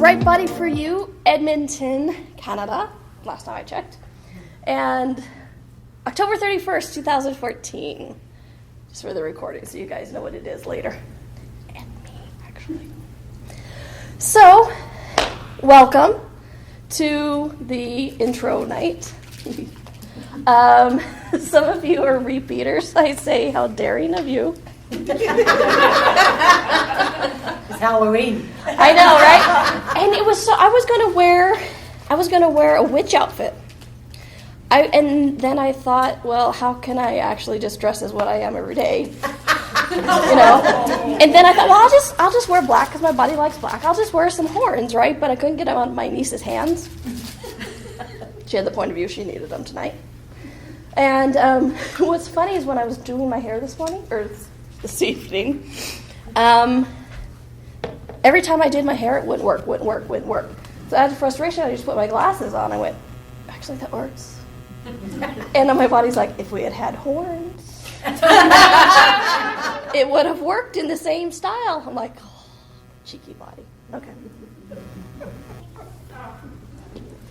Right Body for You, Edmonton, Canada, last time I checked. And October 31st, 2014. Just for the recording, so you guys know what it is later. And me, actually. So, welcome to the intro night. Some of you are repeaters. I say, how daring of you. It's Halloween. I know, right? And it was so. I was gonna wear a witch outfit. And then I thought, well, how can I actually just dress as what I am every day? You know. And then I thought, well, I'll just wear black because my body likes black. I'll just wear some horns, right? But I couldn't get them on my niece's hands. She had the point of view she needed them tonight. And what's funny is when I was doing my hair this morning or this evening. Every time I did my hair, it wouldn't work. So out of frustration, I just put my glasses on. I went, actually, that works. And then my body's like, if we had had horns, it would have worked in the same style. I'm like, oh, cheeky body. Okay.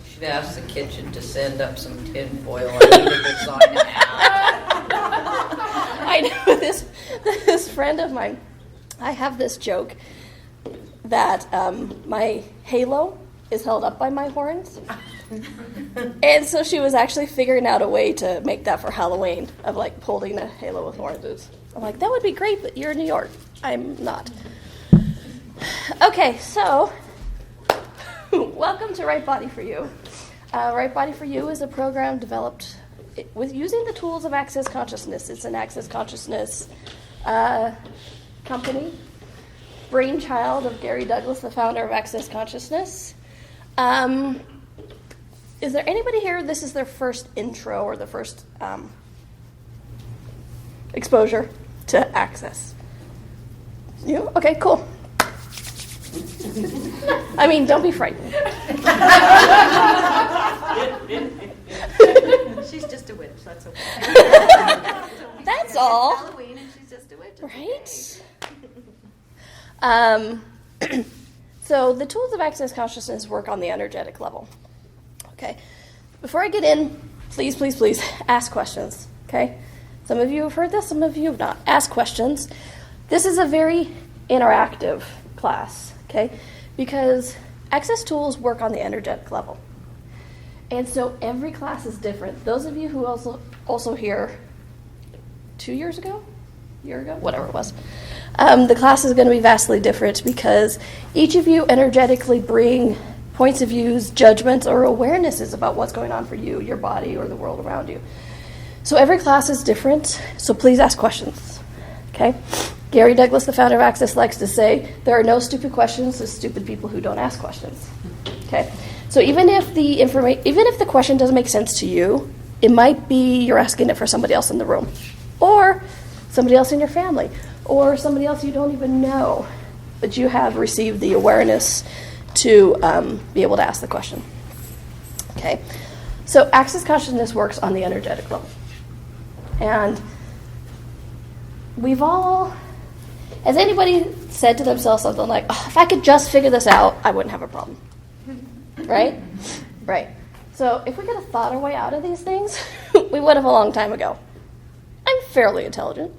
Should ask the kitchen to send up some tin foil and leave a design out. I know this friend of mine, I have this joke that my halo is held up by my horns. And so she was actually figuring out a way to make that for Halloween, of like holding a halo with horns. I'm like, that would be great, but you're in New York. I'm not. Okay, so welcome to Right Body for You. Right Body for You is a program developed with using the tools of Access Consciousness. It's an Access Consciousness company, brainchild of Gary Douglas, the founder of Access Consciousness. Is there anybody here, this is their first intro or the first exposure to Access? You? Okay, cool. I mean, don't be frightened. She's just a witch, that's okay. That's all. It's Halloween and she's just a witch. Right? So the tools of Access Consciousness work on the energetic level. Okay. Before I get in, please ask questions. Okay. Some of you have heard this, some of you have not. Ask questions. This is a very interactive class. Okay, because Access tools work on the energetic level. And so every class is different. Those of you who also here 2 years ago, whatever it was, the class is going to be vastly different because each of you energetically bring points of views, judgments, or awarenesses about what's going on for you, your body, or the world around you. So every class is different, so please ask questions, okay? Gary Douglas, the founder of Access, likes to say, there are no stupid questions, there's stupid people who don't ask questions, okay? So even if the question doesn't make sense to you, it might be you're asking it for somebody else in the room, or somebody else in your family, or somebody else you don't even know, but you have received the awareness to be able to ask the question. Okay, so Access Consciousness works on the energetic level. And we've all, has anybody said to themselves something like, oh, if I could just figure this out, I wouldn't have a problem. Right? Right. So if we could have thought our way out of these things, we would have a long time ago. I'm fairly intelligent.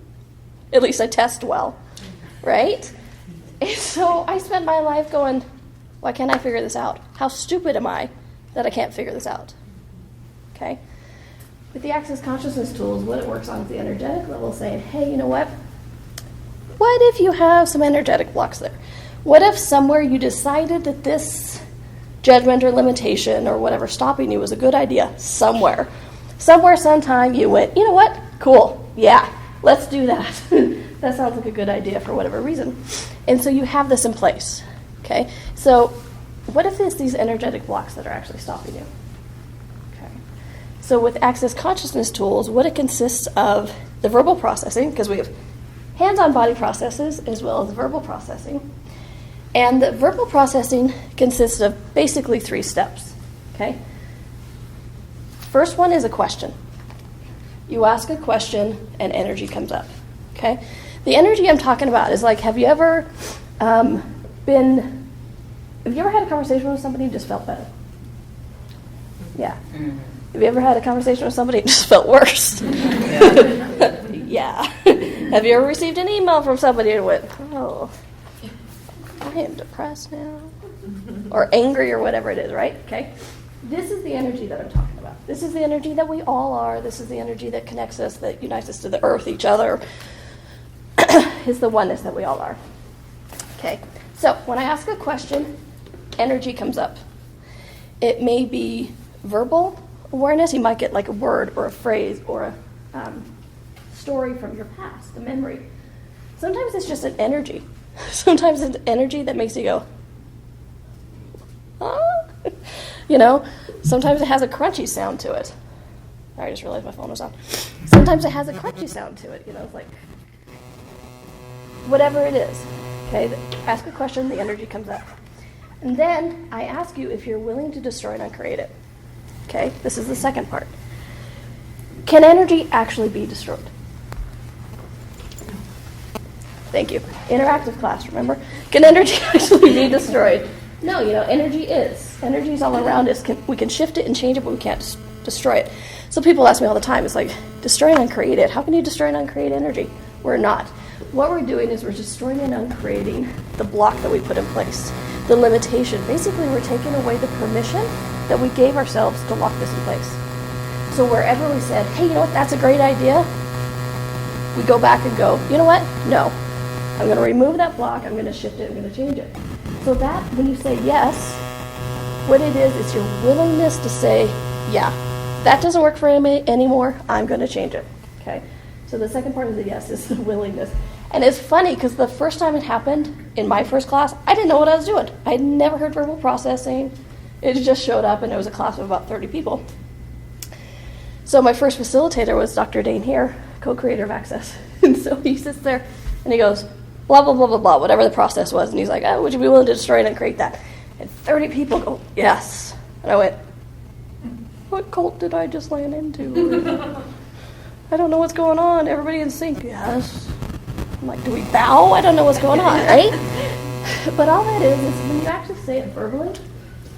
At least I test well. Right? And so I spent my life going, why can't I figure this out? How stupid am I that I can't figure this out? Okay? With the Access Consciousness tools, what it works on is the energetic level, saying, hey, you know what? What if you have some energetic blocks there? What if somewhere you decided that this judgment or limitation or whatever stopping you was a good idea? Somewhere, sometime you went, you know what? Cool. Yeah, let's do that. That sounds like a good idea for whatever reason. And so you have this in place. Okay? So what if it's these energetic blocks that are actually stopping you? Okay. So with Access Consciousness tools, what it consists of, the verbal processing, because we have hands-on body processes as well as verbal processing. And the verbal processing consists of basically 3 steps. Okay? First one is a question. You ask a question and energy comes up. Okay? The energy I'm talking about is like, have you ever been Have you ever had a conversation with somebody and just felt better? Yeah. Mhm. Have you ever had a conversation with somebody and just felt worse? Yeah. Yeah. Have you ever received an email from somebody and went, oh, I am depressed now? Or angry or whatever it is, right? Okay. This is the energy that I'm talking about. This is the energy that we all are. This is the energy that connects us, that unites us to the earth, each other. It's the oneness that we all are. Okay. So when I ask a question, energy comes up. It may be verbal awareness. You might get like a word or a phrase or a story from your past, a memory. Sometimes it's just an energy. Sometimes it's energy that makes you go, oh. You know, sometimes it has a crunchy sound to it. I just realized my phone was on. Sometimes it has a crunchy sound to it. You know, it's like, whatever it is. Okay, ask a question, the energy comes up. And then I ask you if you're willing to destroy and uncreate it. Okay, this is the second part. Can energy actually be destroyed? Thank you. Interactive class, remember? Can energy actually be destroyed? No, you know, energy is. Energy is all around us. We can shift it and change it, but we can't destroy it. So people ask me all the time, it's like, destroy and uncreate it. How can you destroy and uncreate energy? We're not. What we're doing is we're destroying and uncreating the block that we put in place, the limitation. Basically, we're taking away the permission that we gave ourselves to lock this in place. So wherever we said, hey, you know what, that's a great idea, we go back and go, you know what, no. I'm going to remove that block, I'm going to shift it, I'm going to change it. So that, when you say yes, what it is your willingness to say, yeah, that doesn't work for me anymore, I'm going to change it, okay? So the second part of the yes is the willingness. And it's funny, because the first time it happened, in my first class, I didn't know what I was doing. I had never heard verbal processing. It just showed up, and it was a class of about 30 people. So my first facilitator was Dr. Dane here, co-creator of Access. And so he sits there, and he goes, blah, blah, blah, blah, blah, whatever the process was. And he's like, oh, would you be willing to destroy it and create that? And 30 people go, yes. And I went, what cult did I just land into? I don't know what's going on. Everybody in sync, yes. I'm like, do we bow? I don't know what's going on, right? But all that is when you actually say it verbally,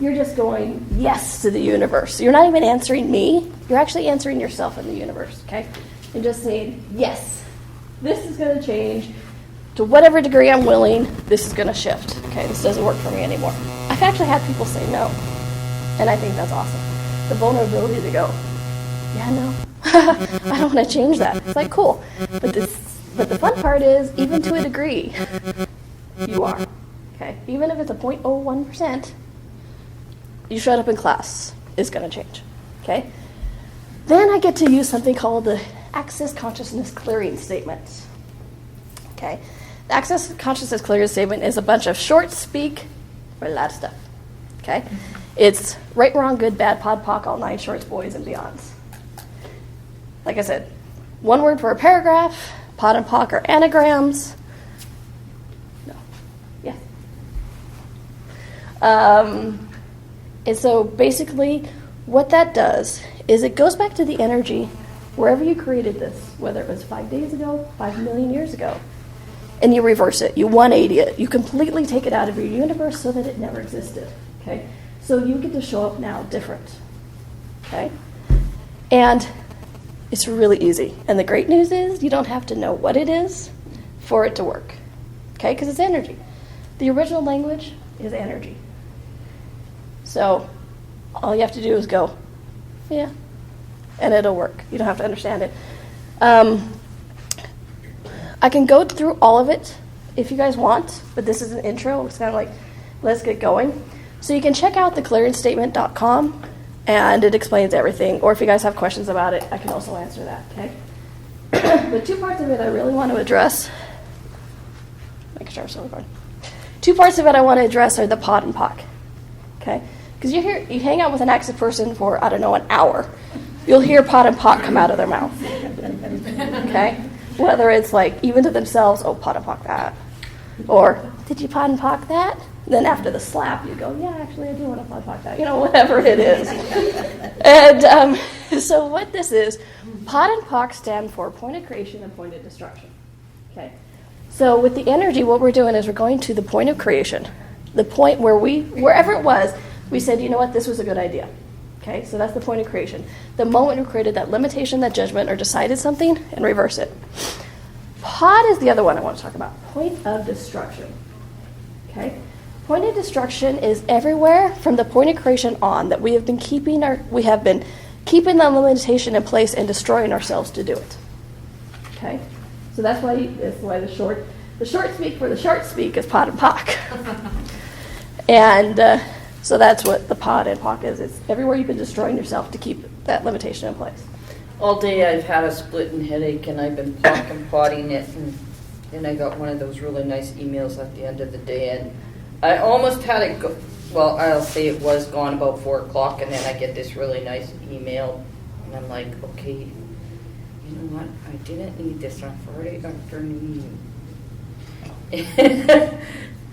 you're just going yes to the universe. You're not even answering me. You're actually answering yourself in the universe, okay? You're just saying, yes, this is going to change. To whatever degree I'm willing, this is going to shift. Okay, this doesn't work for me anymore. I've actually had people say no, and I think that's awesome. The vulnerability to go, yeah, no, I don't want to change that. It's like, cool. But the fun part is, even to a degree, you are. Okay, even if it's a 0.01%, you showed up in class, it's going to change. Okay. Then I get to use something called the Access Consciousness Clearing Statement. Okay. The Access Consciousness Clearing Statement is a bunch of short speak for a lot of stuff. Okay. It's right, wrong, good, bad, pod, poc, all nine shorts, boys, and beyonds. Like I said, one word for a paragraph. Pod and poc are anagrams. No. Yeah. And so basically what that does is it goes back to the energy wherever you created this, whether it was 5 days ago, 5 million years ago, and you reverse it, you 180 it, you completely take it out of your universe so that it never existed, okay? So you get to show up now different, okay? And it's really easy. And the great news is you don't have to know what it is for it to work, okay? Because it's energy. The original language is energy. So all you have to do is go, yeah, and it'll work. You don't have to understand it. I can go through all of it if you guys want, but this is an intro. It's kind of like, let's get going. So you can check out theclearingstatement.com, and it explains everything. Or if you guys have questions about it, I can also answer that, okay? The two parts of it I really want to address. Make sure I'm still recording. Two parts of it I want to address are the pod and poc, okay? Because you hang out with an active person for, I don't know, an hour. You'll hear pod and poc come out of their mouth, okay? Whether it's like, even to themselves, oh, pod and poc that. Or, did you pod and poc that? Then after the slap, you go, yeah, actually, I do want to pod and poc that. You know, whatever it is. And so what this is, pod and poc stand for point of creation and point of destruction, okay? So with the energy, what we're doing is we're going to the point of creation, the point where wherever it was, we said, you know what, this was a good idea. Okay, so that's the point of creation. The moment we created that limitation, that judgment, or decided something, and reverse it. Pod is the other one I want to talk about. Point of destruction. Okay, point of destruction is everywhere from the point of creation on that we have been keeping that limitation in place and destroying ourselves to do it. Okay, so that's why the short speak for the short speak is pod and pock. And so that's what the pod and pock is. It's everywhere you've been destroying yourself to keep that limitation in place. All day I've had a splitting headache and I've been potting it, and then I got one of those really nice emails at the end of the day, and I almost had it go, well, I'll say it was gone about 4 o'clock, and then I get this really nice email, and I'm like, okay, you know what, I didn't need this on Friday afternoon.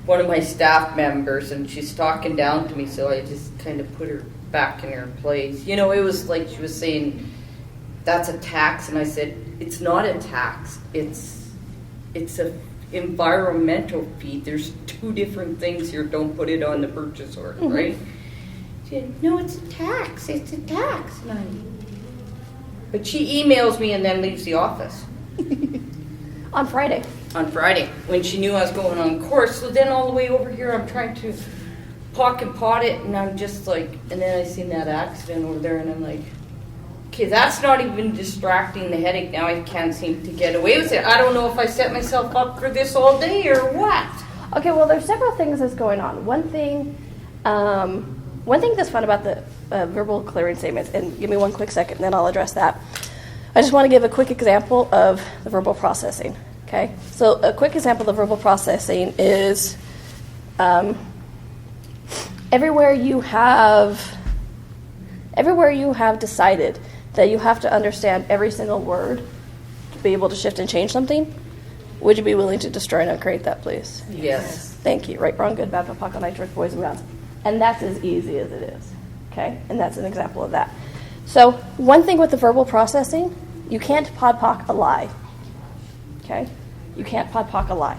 One of my staff members, and she's talking down to me, so I just kind of put her back in her place. You know, it was like she was saying, that's a tax, and I said, it's not a tax, it's a environmental fee. There's 2 different things here, don't put it on the purchase order, right? She said, no, it's a tax, and but she emails me and then leaves the office. On Friday, when she knew I was going on course. So then all the way over here, I'm trying to pot it, and I'm just like, and then I seen that accident over there, and I'm like, okay, that's not even distracting the headache. Now I can't seem to get away with it. I don't know if I set myself up for this all day or what. Okay, well, there's several things that's going on. One thing that's fun about the verbal clearing statements, and give me one quick second, and then I'll address that. I just want to give a quick example of the verbal processing. Okay, so a quick example of verbal processing is everywhere you have decided that you have to understand every single word to be able to shift and change something, would you be willing to destroy and uncreate that, please? Yes. Thank you. Right, wrong, good, bad, pocket, night, church, boys and girls. And that's as easy as it is. Okay, and that's an example of that. So one thing with the verbal processing, you can't pod-pock a lie. Okay, you can't pod-pock a lie.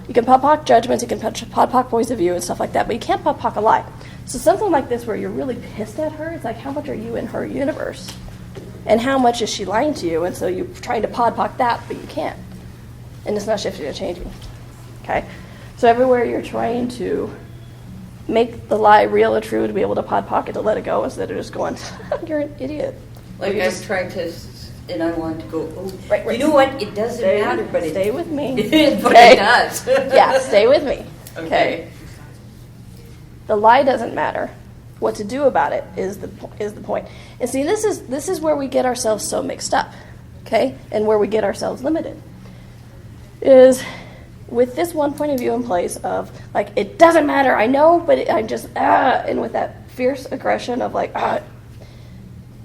You can pod-pock judgments, you can pod-pock points of view and stuff like that, but you can't pod-pock a lie. So something like this where you're really pissed at her, it's like, how much are you in her universe? And how much is she lying to you? And so you're trying to pod-pock that, but you can't. And it's not shifting or changing. Okay? So everywhere you're trying to make the lie real or true to be able to pod-pock it, to let it go, instead of just going, you're an idiot. Like I'm trying to, and I want to go, oh, right. You know what? It doesn't matter, but stay with me. But it does. Yeah, stay with me. Okay. The lie doesn't matter. What to do about it is the point. And see, this is where we get ourselves so mixed up, okay? And where we get ourselves limited is with this one point of view in place of like, it doesn't matter. I know, but I'm just and with that fierce aggression of like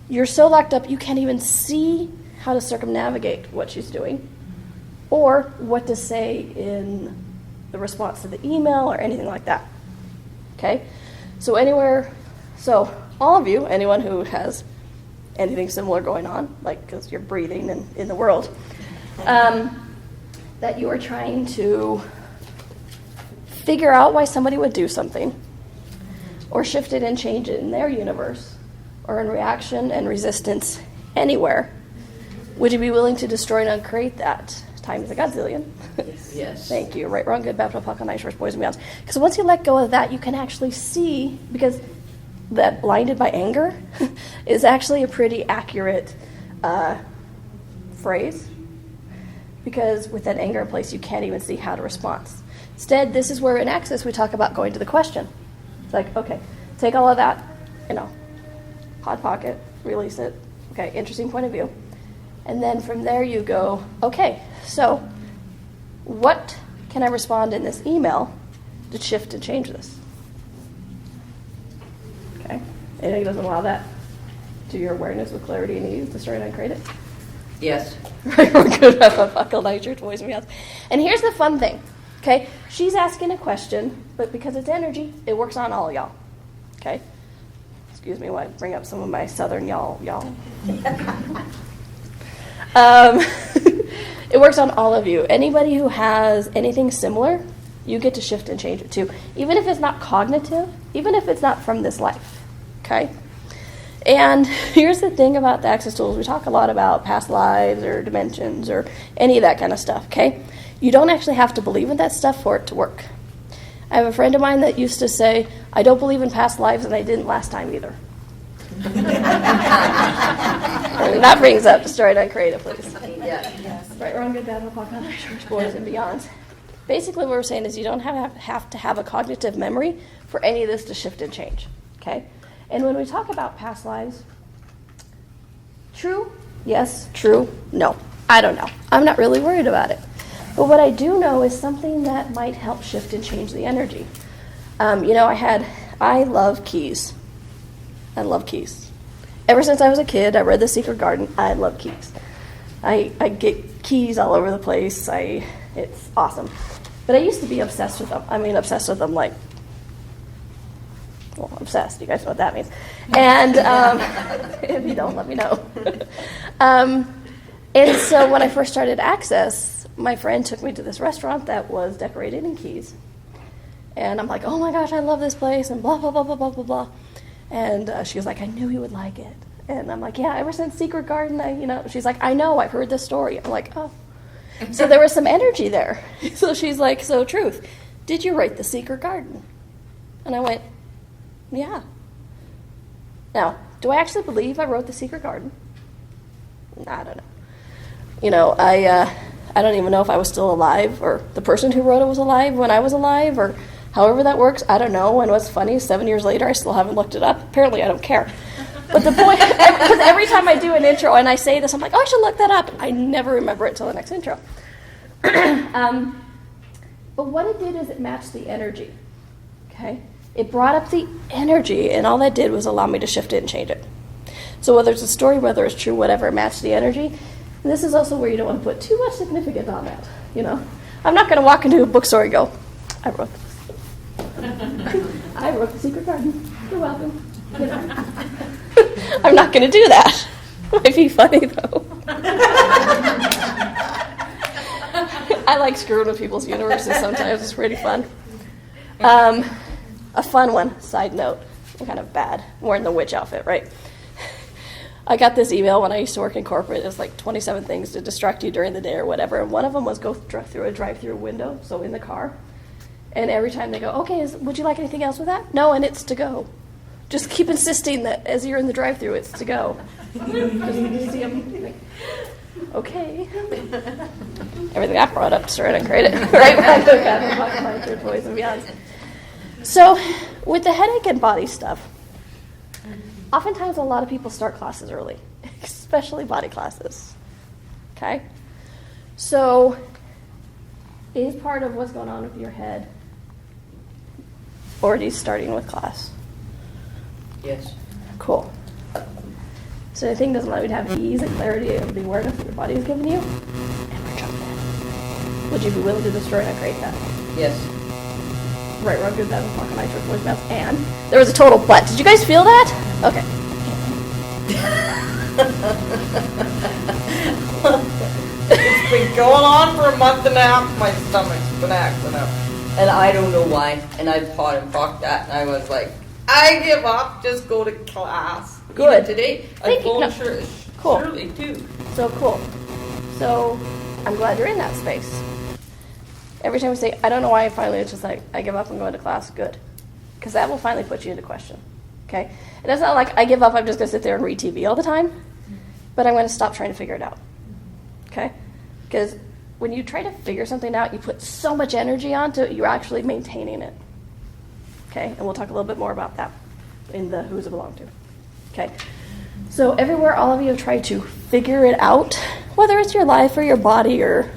you're so locked up you can't even see how to circumnavigate what she's doing or what to say in the response to the email or anything like that. Okay? So all of you, anyone who has anything similar going on, like because you're breathing in the world, that you are trying to figure out why somebody would do something or shift it and change it in their universe or in reaction and resistance anywhere, would you be willing to destroy and uncreate that times a godzillion? Yes. Thank you. Right, wrong, good, bad, puck, nice, first, boys and beyonds. Because once you let go of that, you can actually see, because that blinded by anger is actually a pretty accurate phrase. Because with that anger in place, you can't even see how to respond. Instead, this is where in Access we talk about going to the question. It's like, okay, take all of that, hot pocket, release it. Okay, interesting point of view. And then from there you go, okay, so what can I respond in this email to shift and change this? Okay, anything doesn't allow that to your awareness with clarity and ease, destroy and uncreate it? Yes. Right, we're good about a buckle, night church, boys and beyonds. And here's the fun thing, okay? She's asking a question, but because it's energy, it works on all y'all, okay? Excuse me while I bring up some of my southern y'all. It works on all of you. Anybody who has anything similar You get to shift and change it too, even if it's not cognitive, even if it's not from this life, okay? And here's the thing about the access tools. We talk a lot about past lives or dimensions or any of that kind of stuff, okay? You don't actually have to believe in that stuff for it to work. I have a friend of mine that used to say, I don't believe in past lives, and I didn't last time either. And that brings up Destroyed Uncreated, please. Yeah. Right, wrong, good, bad, o'clock, on church, boys, and beyond. Basically, what we're saying is you don't have to have a cognitive memory for any of this to shift and change, okay? And when we talk about past lives, true, yes, true, no. I don't know. I'm not really worried about it. But what I do know is something that might help shift and change the energy. I love keys. I love keys. Ever since I was a kid, I read The Secret Garden. I love keys. I get keys all over the place. It's awesome. But I used to be obsessed with them. Obsessed with them like, well, obsessed. You guys know what that means. And if you don't, let me know. And so when I first started Access, my friend took me to this restaurant that was decorated in keys. And I'm like, oh my gosh, I love this place, and blah, blah, blah, blah, blah, blah, blah. And she was like, I knew you would like it. And I'm like, yeah, ever since Secret Garden, she's like, I know, I've heard this story. I'm like, oh. So there was some energy there. So she's like, so Truth, did you write The Secret Garden? And I went, yeah. Now, do I actually believe I wrote The Secret Garden? I don't know. I don't even know if I was still alive or the person who wrote it was alive when I was alive or however that works. I don't know. And what's funny is 7 years later, I still haven't looked it up. Apparently, I don't care. But the point, because every time I do an intro and I say this, I'm like, oh, I should look that up. I never remember it till the next intro. But what it did is it matched the energy, okay? It brought up the energy, and all that did was allow me to shift it and change it. So whether it's a story, whether it's true, whatever, it matched the energy. And this is also where you don't want to put too much significance on that, I'm not going to walk into a bookstore and go, I wrote this. I wrote The Secret Garden. You're welcome. I'm not going to do that. Might be funny, though. I like screwing with people's universes sometimes. It's pretty fun. A fun one, side note. I'm kind of bad. I'm wearing the witch outfit, right? I got this email when I used to work in corporate. It was like 27 things to distract you during the day or whatever. And one of them was go through a drive-through window, so in the car. And every time they go, okay, would you like anything else with that? No, and it's to go. Just keep insisting that as you're in the drive-through, it's to go. Just see them like, okay. Everything I brought up, stir it and create it. Right back to God, church, boys and beyond. So with the headache and body stuff, oftentimes a lot of people start classes early, especially body classes. Okay? So is part of what's going on with your head already starting with class? Yes. Cool. So the thing doesn't allow you to have ease and clarity of the awareness that your body is giving you, and we're jumping. Would you be willing to destroy and create that? Yes. Right, wrong, good, bad, o'clock, on church, boys, mouse, and there was a total but. Did you guys feel that? Okay. It's been going on for a month and a half. My stomach's been acting up. And I don't know why. And I fought and fought that, and I was like, I give up, just go to class. Good. Even today, I told Shirley too. So cool. So I'm glad you're in that space. Every time we say, I don't know why, finally it's just like, I give up, I'm going to class, good. Because that will finally put you into question, okay? And it's not like I give up, I'm just going to sit there and read TV all the time, but I'm going to stop trying to figure it out, okay? Because when you try to figure something out, you put so much energy onto it, you're actually maintaining it, okay? And we'll talk a little bit more about that in the who's it belong to, okay? So everywhere all of you have tried to figure it out, whether it's your life or your body or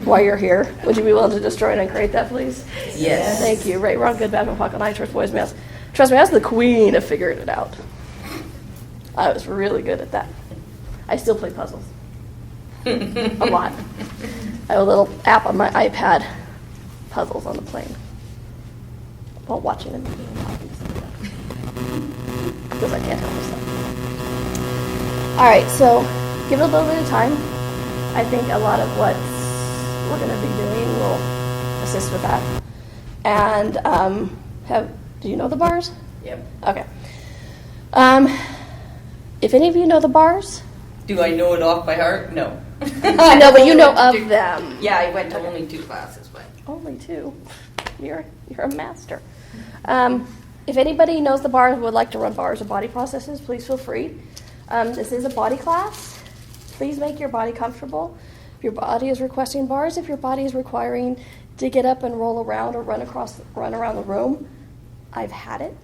why you're here, would you be willing to destroy it and create that, please? Yes. Thank you. Right, wrong, good, bad, no, fuck, night, church, boys, mouse. Trust me, I was the queen of figuring it out. I was really good at that. I still play puzzles. A lot. I have a little app on my iPad, puzzles on the plane, while watching a movie and talking to somebody else. Because I can't help myself. All right, so give it a little bit of time. I think a lot of what we're going to be doing will assist with that. And do you know the bars? Yep. Okay. If any of you know the bars, Do I know it off by heart? No. no, but you know of them. Yeah, I went to only 2 classes, but. Only 2. You're a master. If anybody knows the bars, would like to run bars or body processes, please feel free. This is a body class. Please make your body comfortable. If your body is requesting bars, if your body is requiring to get up and roll around or run around the room, I've had it.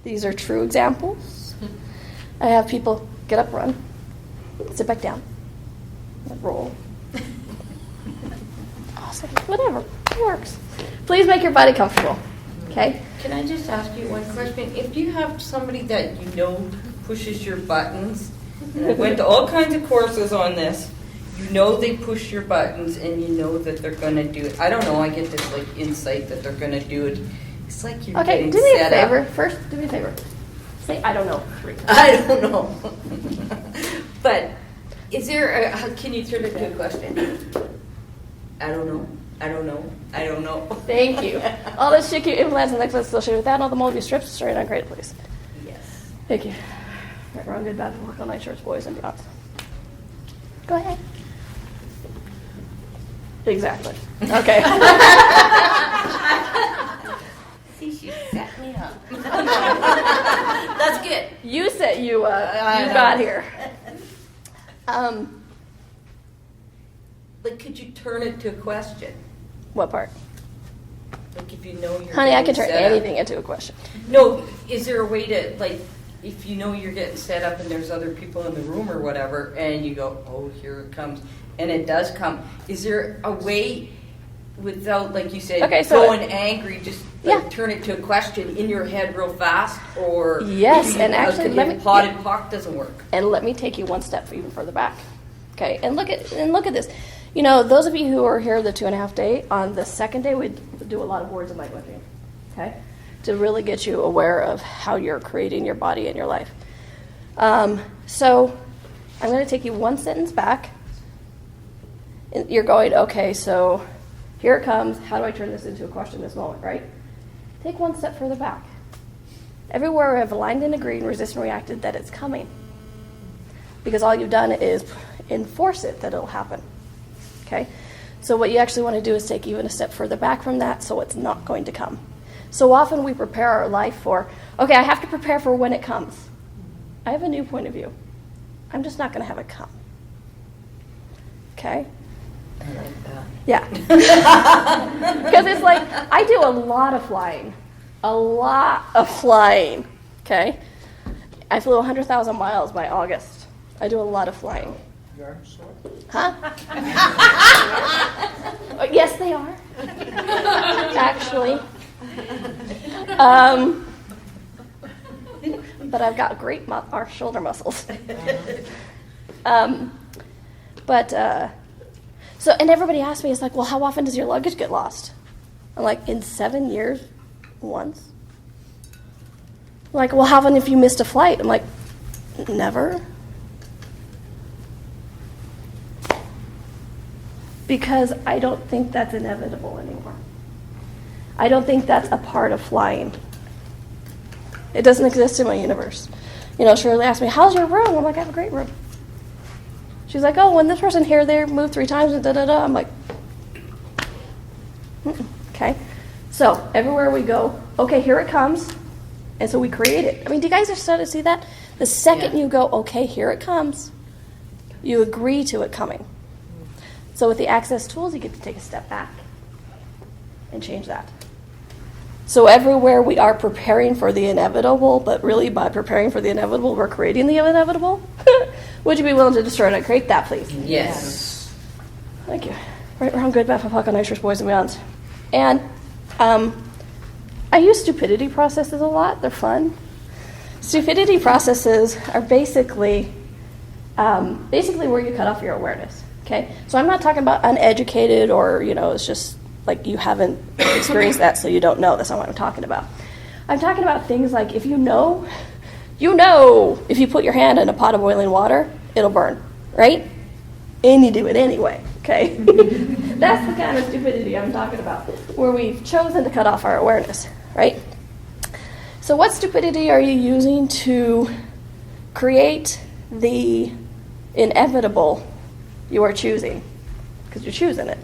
These are true examples. I have people get up, run, sit back down, roll. Awesome. Whatever. It works. Please make your body comfortable. Okay? Can I just ask you one question? If you have somebody that you know pushes your buttons, and I went to all kinds of courses on this, you know they push your buttons and you know that they're going to do it. I don't know, I get this like insight that they're going to do it. It's like you're Okay, getting do me a set favor. up. First, do me a favor. Say, I don't know. 3. I don't know. But is there can you turn it to a question? I don't know. I don't know. I don't know. Thank you. All this shit, implants and necklaces associated with that, and all the molded strips, straight on credit, please. Yes. Thank you. Right, wrong, good, bad, work all night shirts, boys and beyond. Go ahead. Exactly. Okay. See, she set me up. That's good. You said you know. got here. Like, could you turn it to a question? What part? Like, if you know you're Honey, I can getting turn set up. anything into a question. No, is there a way to, like, if you know you're getting set up and there's other people in the room or whatever, and you go, oh, here it comes, and it does come, is there a way without, like you said, Okay, so- going angry, just like, Yeah. turn it to a question in your head real fast? Or Yes, and actually, let me- potted pock doesn't work. And let me take you one step even further back. Okay, and look at this. You know, those of you who are here the 2.5 day, on the second day we do a lot of words of mind whipping. Okay, to really get you aware of how you're creating your body and your life. So I'm going to take you one sentence back. And you're going, okay, so here it comes. How do I turn this into a question in this moment, right? Take one step further back. Everywhere I've aligned and agreed and resisted and reacted that it's coming. Because all you've done is enforce it that it'll happen. Okay? So what you actually want to do is take even a step further back from that so it's not going to come. So often we prepare our life for, okay, I have to prepare for when it comes. I have a new point of view. I'm just not going to have it come. Okay? I like that. Yeah. Because it's like, I do a lot of flying. Okay? I flew 100,000 miles by August. I do a lot of flying. Your arms sore? Huh? Yes, they are. Actually. But I've got great our shoulder muscles. So, and everybody asks me, it's like, well, how often does your luggage get lost? I'm like, in 7 years, once. Like, well, how often if you missed a flight? I'm like, never. Because I don't think that's inevitable anymore. I don't think that's a part of flying. It doesn't exist in my universe. You know, Shirley asked me, how's your room? I'm like, I have a great room. She's like, oh, when this person here, they moved 3 times and da-da-da. I'm like, okay. So everywhere we go, okay, here it comes. And so we create it. I mean, do you guys are starting to see that? The second you go, okay, here it comes, you agree to it coming. So with the access tools, you get to take a step back and change that. So everywhere we are preparing for the inevitable, but really by preparing for the inevitable, we're creating the inevitable. Would you be willing to destroy and uncreate that, please? Yes. Thank you. Right, wrong, good, bad, fuck, on nitrous, boys and beyonds. And I use stupidity processes a lot. They're fun. Stupidity processes are basically where you cut off your awareness. Okay, so I'm not talking about uneducated or, you know, it's just like you haven't experienced that, so you don't know. That's not what I'm talking about. I'm talking about things like if you know if you put your hand in a pot of boiling water, it'll burn, right? And you do it anyway, okay? That's the kind of stupidity I'm talking about, where we've chosen to cut off our awareness, right? So what stupidity are you using to create the inevitable you are choosing? Because you're choosing it.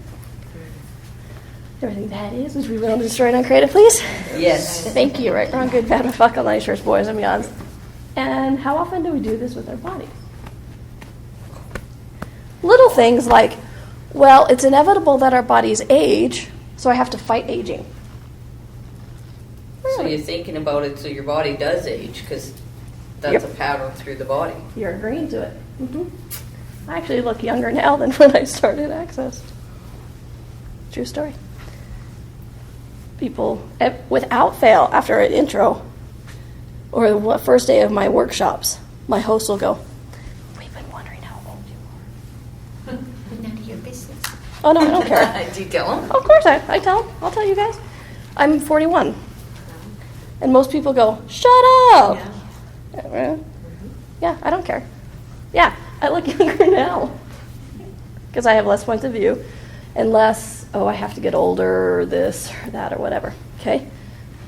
Everything that is, would you be willing to destroy and uncreate it, please? Yes. Thank you. Right, wrong, good, bad, or fuck, all night shirts, boys and beyonds. And how often do we do this with our bodies? Little things like, well, it's inevitable that our bodies age, so I have to fight aging. So you're thinking about it so your body does age, because that's a pattern through the body. You're agreeing to it. I actually look younger now than when I started Access. True story. People, without fail, after an intro or the first day of my workshops, my host will go, "We've been wondering how old you are." None of your business. Oh, no, I don't care. Do you tell them? Of course I tell them. I'll tell you guys. I'm 41. And most people go, "Shut up." Yeah, I don't care. Yeah, I look younger now. Because I have less points of view and less, I have to get older, or this or that or whatever. Okay?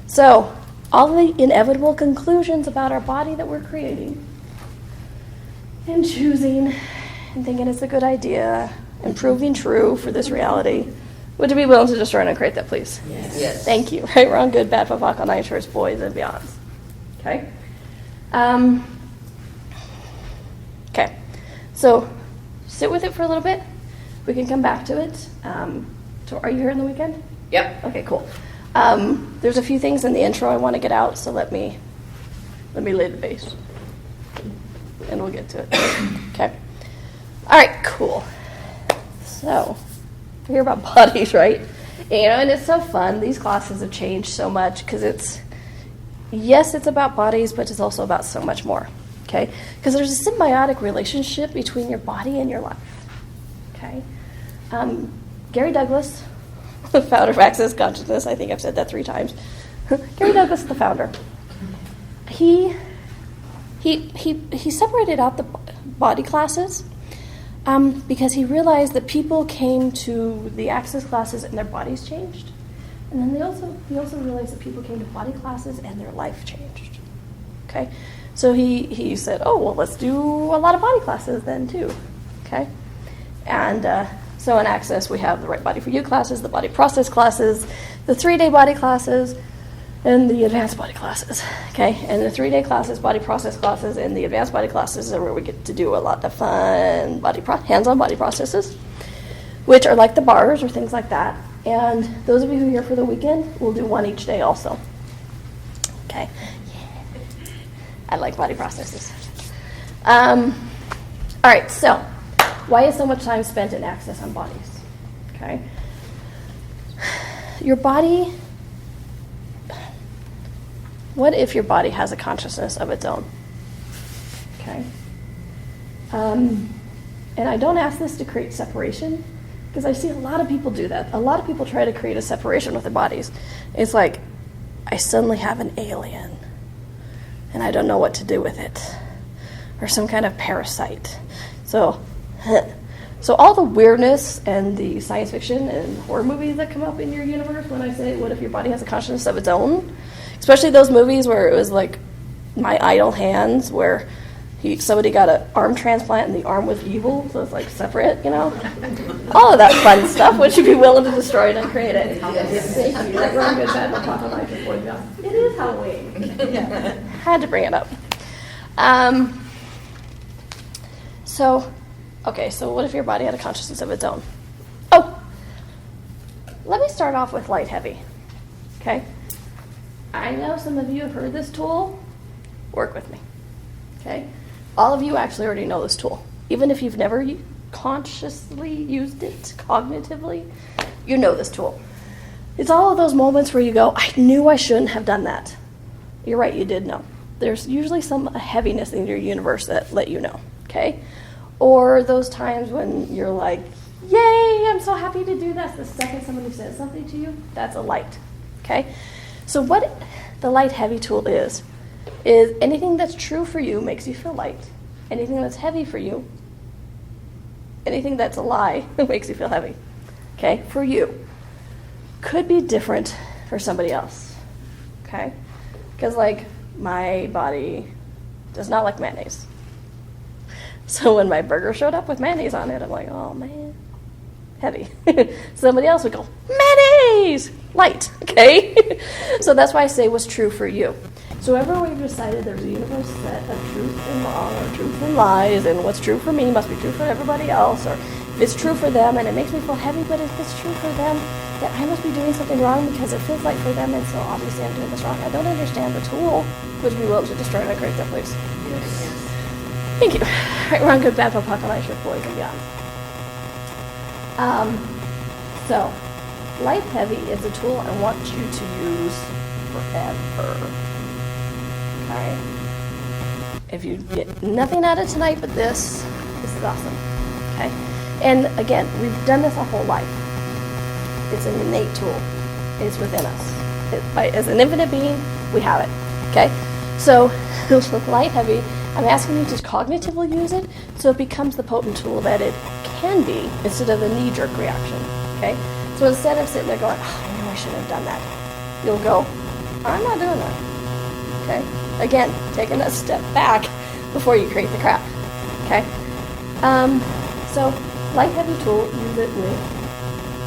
So, all the inevitable conclusions about our body that we're creating and choosing and thinking it's a good idea and proving true for this reality. Would you be willing to destroy and uncreate that, please? Yes. Thank you. Right, wrong, good, bad, fuck, all night shirts, boys and beyonds. Okay? Okay. So, sit with it for a little bit. We can come back to it. So are you here on the weekend? Yep. Okay, cool. There's a few things in the intro I want to get out, so let me lay the base. And we'll get to it. Okay? All right, cool. So, we hear about bodies, right? And it's so fun. These classes have changed so much because it's about bodies, but it's also about so much more. Okay? Because there's a symbiotic relationship between your body and your life. Okay? Gary Douglas, the founder of Access Consciousness, I think I've said that 3 times. Gary Douglas, the founder, he separated out the body classes because he realized that people came to the Access classes and their bodies changed. And then he also realized that people came to body classes and their life changed. Okay? So he said, oh, well, let's do a lot of body classes then too. Okay? And so in Access, we have the Right Body for You classes, the Body Process classes, the 3-day body classes, and the advanced body classes. Okay? And the 3-day classes, body process classes, and the advanced body classes are where we get to do a lot of fun hands-on body processes, which are like the bars or things like that. And those of you who are here for the weekend, we'll do one each day also. Okay? Yeah. I like body processes. All right, so why is so much time spent in Access on bodies? Okay? Your body, what if your body has a consciousness of its own? Okay? And I don't ask this to create separation, because I see a lot of people do that. A lot of people try to create a separation with their bodies. It's like, I suddenly have an alien, and I don't know what to do with it. Or some kind of parasite. So all the weirdness and the science fiction and horror movies that come up in your universe when I say, what if your body has a consciousness of its own? Especially those movies where it was like My Idle Hands, where somebody got an arm transplant and the arm was evil, so it's like separate, you know? All of that fun stuff. Would you be willing to destroy it and create it? Yes. Thank you. Like, we're on good bad, we'll talk about it before we go. It is Halloween. Yeah. Had to bring it up. So what if your body had a consciousness of its own? Oh, let me start off with light heavy. Okay? I know some of you have heard this tool. Work with me. Okay? All of you actually already know this tool. Even if you've never consciously used it cognitively, you know this tool. It's all of those moments where you go, I knew I shouldn't have done that. You're right, you did know. There's usually some heaviness in your universe that let you know. Okay? Or those times when you're like, yay, I'm so happy to do this. The second somebody says something to you, that's a light. Okay? So what the light heavy tool is anything that's true for you makes you feel light. Anything that's heavy for you, anything that's a lie makes you feel heavy. okay, for you, could be different for somebody else, okay? Because, like, my body does not like mayonnaise. So when my burger showed up with mayonnaise on it, I'm like, oh, man, heavy. Somebody else would go, mayonnaise, light, okay? So that's why I say what's true for you. So everywhere we've decided there's a universe set of truth and wrong, or truth and lies, and what's true for me must be true for everybody else, or if it's true for them and it makes me feel heavy, but if it's true for them, that I must be doing something wrong because it feels like for them, and so obviously I'm doing this wrong. I don't understand the tool. Would you be willing to destroy and create that, please? Yes. Thank you. All right, we're on good, bad, apocalypse with boys and beyond. So, light heavy is a tool I want you to use forever. Okay? If you get nothing out of tonight but this is awesome. Okay? And again, we've done this our whole life. It's an innate tool. It's within us. As an infinite being, we have it. Okay? So, light heavy, I'm asking you to cognitively use it so it becomes the potent tool that it can be instead of the knee-jerk reaction. Okay? So instead of sitting there going, oh, I know I shouldn't have done that, you'll go, I'm not doing that. Okay? Again, taking a step back before you create the crap. Okay? So, light heavy tool, use it with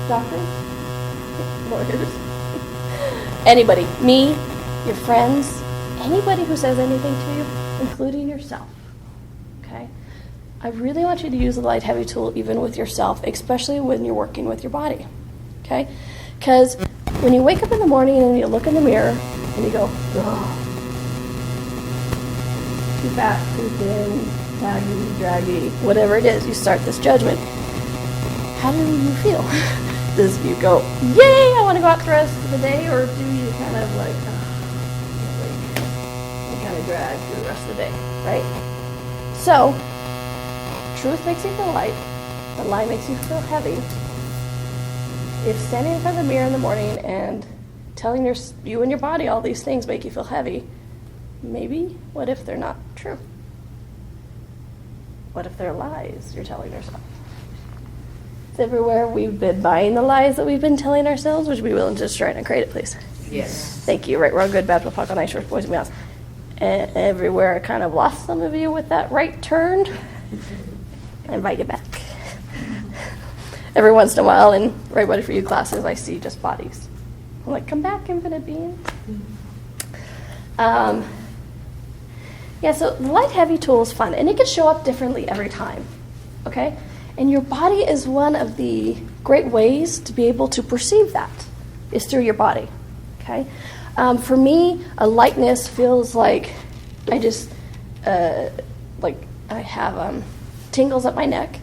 doctors, lawyers, anybody, me, your friends, anybody who says anything to you, including yourself. Okay? I really want you to use the light heavy tool even with yourself, especially when you're working with your body. Okay? Because when you wake up in the morning and you look in the mirror and you go, oh, too fat, too thin, saggy, draggy, whatever it is, you start this judgment. How do you feel? Does you go, yay, I want to go out the rest of the day, or do you kind of like, and kind of drag through the rest of the day, right? So, truth makes you feel light, the lie makes you feel heavy. If standing in front of the mirror in the morning and telling you and your body all these things make you feel heavy, maybe, what if they're not true? What if they're lies you're telling yourself? It's everywhere we've been buying the lies that we've been telling ourselves. Would you be willing to destroy it and create it, please? Yes. Thank you. Right, we're on good, bad, puck on ice, shorts, boys and beyonds. Everywhere I kind of lost some of you with that right turn, I invite you back. Every once in a while in Right Body for You classes, I see just bodies. I'm like, come back, infinite beings. Yeah, so the light heavy tool is fun, and it can show up differently every time, okay? And your body is one of the great ways to be able to perceive that, is through your body, okay? For me, a lightness feels like I just, like I have tingles up my neck,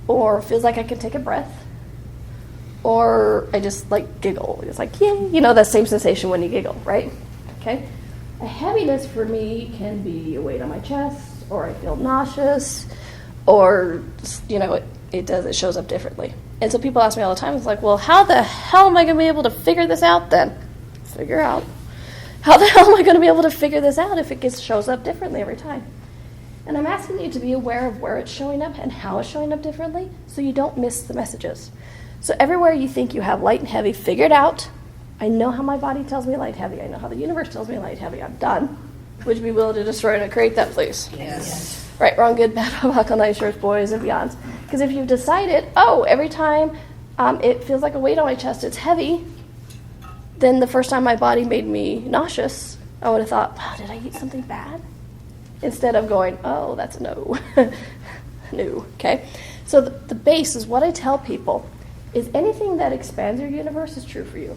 or feels like I can take a breath, or I just like giggle. It's like, yay, you know, that same sensation when you giggle, right? Okay? A heaviness for me can be a weight on my chest, or I feel nauseous, or, you know, it shows up differently. And so people ask me all the time, it's like, well, how the hell am I going to be able to figure this out then? Figure out. How the hell am I going to be able to figure this out if it shows up differently every time? And I'm asking you to be aware of where it's showing up and how it's showing up differently so you don't miss the messages. So everywhere you think you have light and heavy figured out, I know how my body tells me light heavy. I know how the universe tells me light heavy. I'm done. Would you be willing to destroy and create that, please? Yes. Right, wrong, good, bad, buckle, nice shirts, boys, and beyonds. Because if you've decided, oh, every time it feels like a weight on my chest, it's heavy, then the first time my body made me nauseous, I would have thought, wow, did I eat something bad? Instead of going, oh, that's a no. No, okay? So the base is what I tell people is anything that expands your universe is true for you,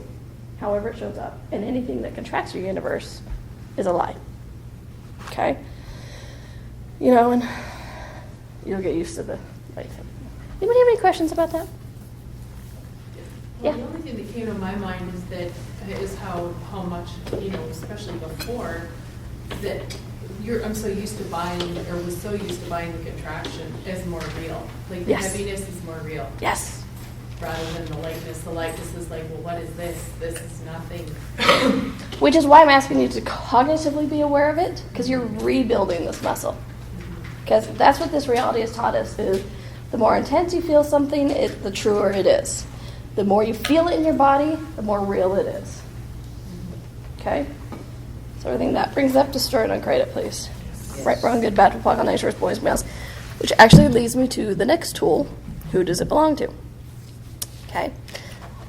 however it shows up. And anything that contracts your universe is a lie. Okay? You know, and you'll get used to the light. Anybody have any questions about that? Well, Yeah. the only thing that came to my mind is how much, you know, especially before, that I'm so used to buying, or was so used to buying the contraction as more real. Like the Yes. heaviness is more real. Yes. Rather than the lightness. The lightness is like, well, what is this? This is nothing. Which is why I'm asking you to cognitively be aware of it, because you're rebuilding this muscle. Because that's what this reality has taught us is The more intense you feel something, the truer it is. The more you feel it in your body, the more real it is. Okay? So everything that brings up, destroy it, uncreate it, please. Yes. Right, wrong, good, bad, plug on nice, shorts, boys, males. Which actually leads me to the next tool. Who does it belong to? Okay?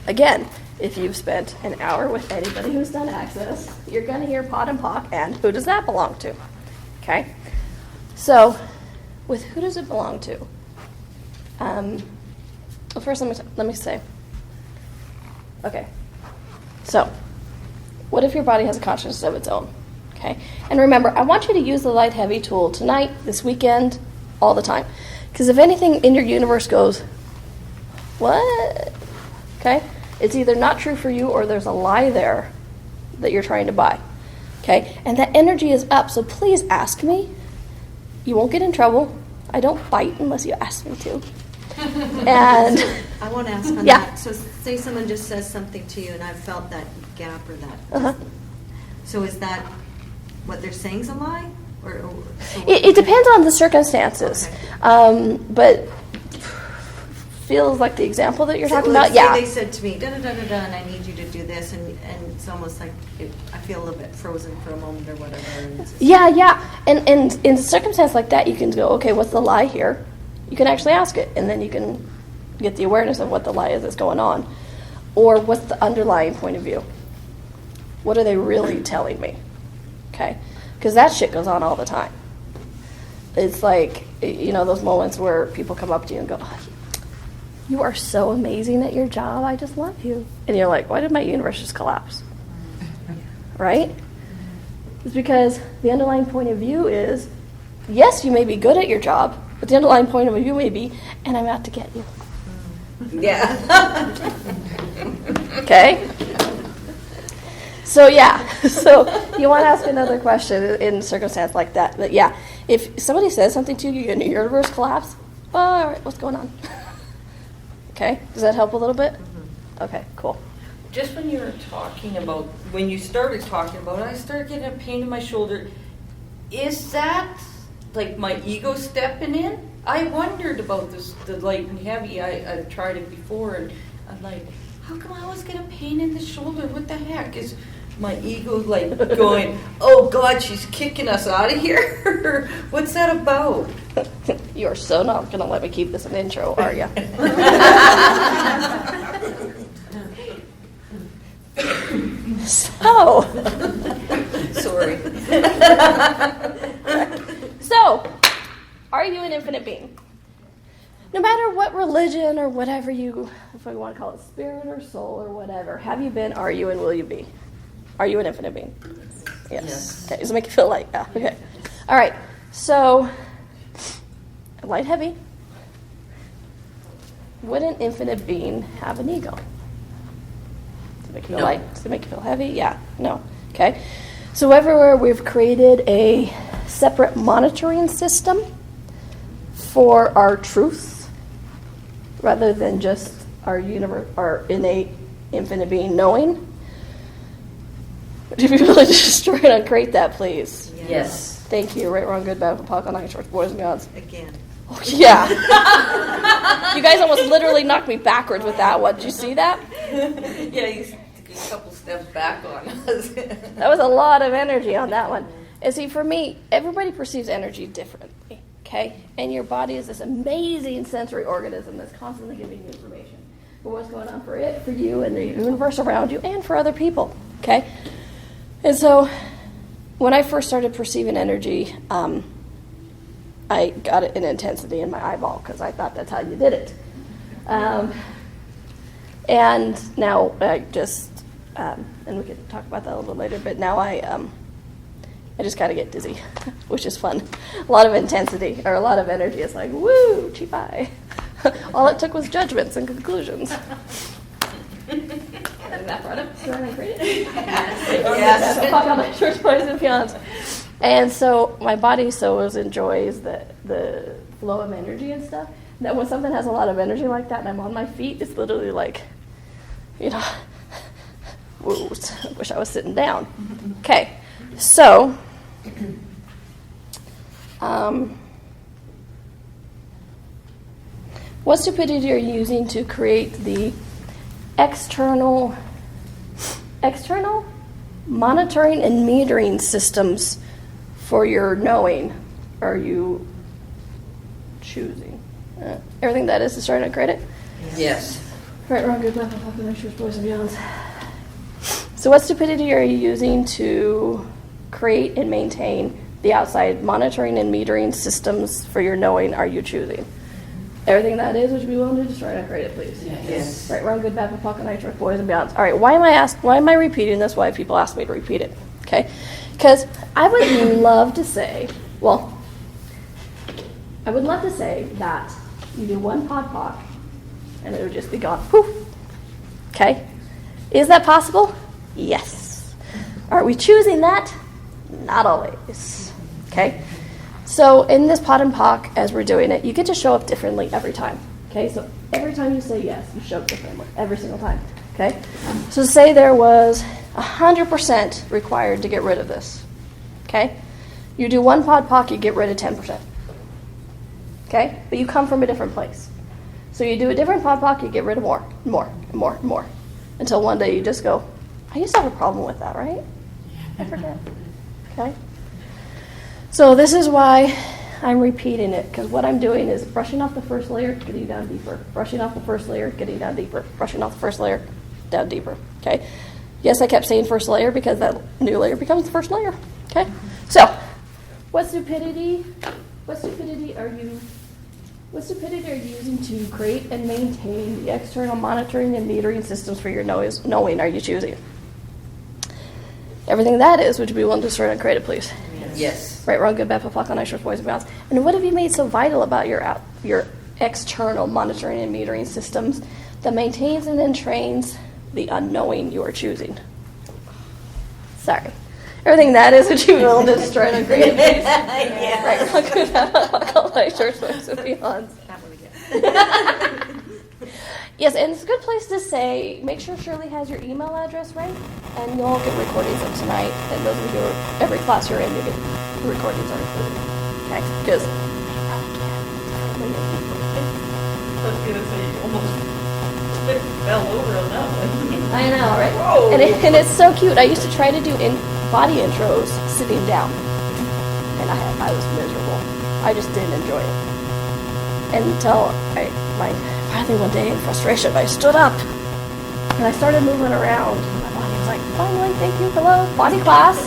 Again, if you've spent an hour with anybody who's done Access, you're going to hear POD and POC, and who does that belong to? Okay? So, with who does it belong to? Well, first let me say. Okay. So, what if your body has a consciousness of its own? Okay? And remember, I want you to use the light heavy tool tonight, this weekend, all the time. Because if anything in your universe goes, what? Okay? It's either not true for you or there's a lie there that you're trying to buy. Okay? And that energy is up, so please ask me. You won't get in trouble. I don't bite unless you ask me to. And I want to ask on yeah. that. So say someone just says something to you and I've felt that gap or that. Uh-huh. So is that what they're saying is a lie? Or so It depends on the circumstances. Okay. But feels like the example that you're talking about, say yeah. They said to me, da-da-da-da-da, and I need you to do this, and it's almost like I feel a little bit frozen for a moment or whatever. And it's just, Yeah. And in a circumstance like that, you can go, okay, what's the lie here? You can actually ask it, and then you can get the awareness of what the lie is that's going on. Or what's the underlying point of view? What are they really telling me? Okay? Because that shit goes on all the time. It's like, those moments where people come up to you and go, oh, you are so amazing at your job. I just love you. And you're like, why did my universe just collapse? Right? It's because the underlying point of view is, yes, you may be good at your job, but the underlying point of view may be, and I'm out to get you. Yeah. Okay? So, yeah. So, you want to ask another question in a circumstance like that. But, yeah, if somebody says something to you and your universe collapse, all right, what's going on? Okay? Does that help a little bit? Mm-hmm. Okay, cool. Just when you started talking about it, I started getting a pain in my shoulder. Is that like my ego stepping in? I wondered about this, the light and heavy. I've tried it before, and I'm like, how come I always get a pain in the shoulder? What the heck? Is my ego like going, oh God, she's kicking us out of here? What's that about? You are so not going to let me keep this an intro, are you? So. Sorry. So, are you an infinite being? No matter what religion or whatever if you want to call it spirit or soul or whatever, have you been, are you, and will you be? Are you an infinite being? Yes. Okay, does it make you feel light? Yeah, okay. All right, so, light, heavy. Would an infinite being have an ego? Does it make you feel light? Does it make you feel heavy? Yeah, no. Okay. So everywhere we've created a separate monitoring system for our truth rather than just our innate infinite being knowing. Would you be willing to destroy and uncreate that, please? Yes. Thank you. Right, wrong, good, bad, POC, on shorts, boys and gods. Again. Oh, yeah. You guys almost literally knocked me backwards with that one. Did you see that? Yeah, you took a couple steps back on us. That was a lot of energy on that one. And see, for me, everybody perceives energy differently, okay? And your body is this amazing sensory organism that's constantly giving you information for what's going on for it, for you, and the universe around you, and for other people, okay? And so, when I first started perceiving energy, I got it in intensity in my eyeball because I thought that's how you did it. And now I just, and we can talk about that a little later, but now I just kind of get dizzy, which is fun. A lot of intensity, or a lot of energy. It's like, woo, cheap eye. All it took was judgments and conclusions. And that brought up, so I created it. Yes. Fuck all my short boys and fiance. And so my body enjoys the flow of energy and stuff, that when something has a lot of energy like that and I'm on my feet, it's literally like, woo, wish I was sitting down. Okay, so, What stupidity are you using to create the external monitoring and metering systems for your knowing are you choosing? Everything that is starting to credit? Yes. Right, wrong, good, bad, populations, boys and beyonds. So what stupidity are you using to create and maintain the outside monitoring and metering systems for your knowing are you choosing? Everything that is, would you be willing to destroy and create it, please? Yes. Right, wrong, good, bad, pocket, nitrous, boys and beyonds. All right, why am I repeating this? Why people ask me to repeat it? Okay, because I would love to say, that you do one pod poc and it would just be gone. Poof. Okay, is that possible? Yes. Are we choosing that? Not always. Okay. So in this pod and poc, as we're doing it, you get to show up differently every time. Okay, so every time you say yes, you show up differently every single time. Okay, so say there was 100% required to get rid of this. Okay, you do one pod poc, you get rid of 10%. Okay, but you come from a different place. So you do a different pod poc, you get rid of more, until one day you just go, I used to have a problem with that, right? I forget. Okay. So this is why I'm repeating it, because what I'm doing is brushing off the first layer, getting down deeper. Brushing off the first layer, getting down deeper. Brushing off the first layer, down deeper. Okay. Yes, I kept saying first layer because that new layer becomes the first layer. Okay. So, what stupidity are you using to create and maintain the external monitoring and metering systems for your knowing are you choosing? Everything that is, would you be willing to destroy and create it, please? Yes. Right, wrong, good, bad, flock on nice, boys and bounds. And what have you made so vital about your external monitoring and metering systems that maintains and entrains the unknowing you are choosing? Sorry. Everything that is, would you be willing to destroy and create it, please? Yeah. Right, wrong, good, bad, flock on nice, boys and beyonds. That one again. Yes, and it's a good place to say, make sure Shirley has your email address right, and you'll get recordings of tonight, and those of you who are, every class you're in, you get the recordings are included. Okay, because I was gonna say you almost fell over on that one. I know, right? Whoa. And it's so cute. I used to try to do body intros sitting down, and I was miserable. I just didn't enjoy it until finally one day in frustration, I stood up and I started moving around. My body was like, finally, thank you, hello, body class.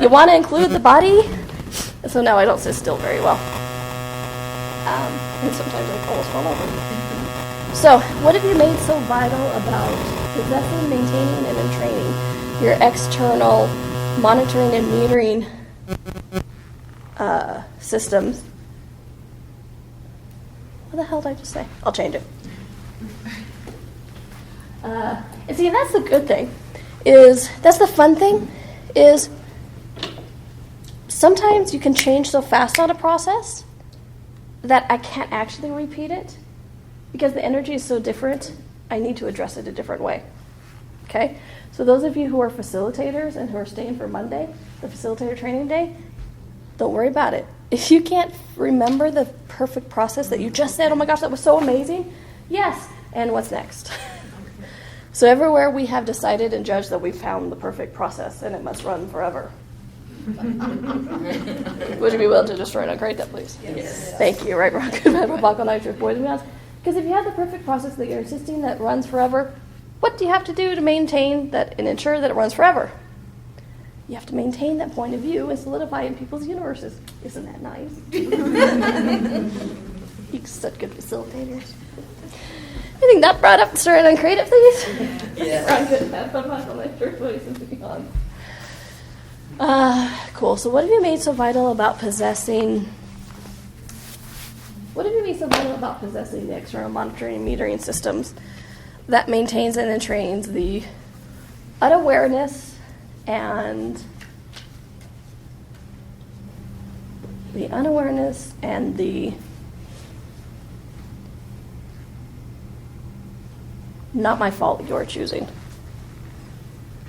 You want to include the body? And so now I don't sit still very well. And sometimes I almost fall over. So, what have you made so vital about possessing, maintaining, and entraining your external monitoring and metering systems? What the hell did I just say? I'll change it. And see, that's the good thing. That's the fun thing, is sometimes you can change so fast on a process that I can't actually repeat it because the energy is so different. I need to address it a different way. Okay? So those of you who are facilitators and who are staying for Monday, the facilitator training day, don't worry about it. If you can't remember the perfect process that you just said, oh my gosh, that was so amazing, yes, and what's next? So everywhere we have decided and judged that we found the perfect process and it must run forever. Would you be willing to destroy and uncreate that, please? Yes. Thank you. Right, wrong, good, bad, buckle, nitrous, boys and beyonds. Because if you have the perfect process that you're insisting that runs forever, what do you have to do to maintain that and ensure that it runs forever? You have to maintain that point of view and solidify it in people's universes. Isn't that nice? You're such good facilitators. Anything not brought up, stir and uncreate it, please? Yes. Run, good, bad, buckle, nitrous, boys and beyonds. Cool. So what have you made so vital about possessing the external monitoring and metering systems that maintains and entrains the unawareness and the not my fault you're choosing?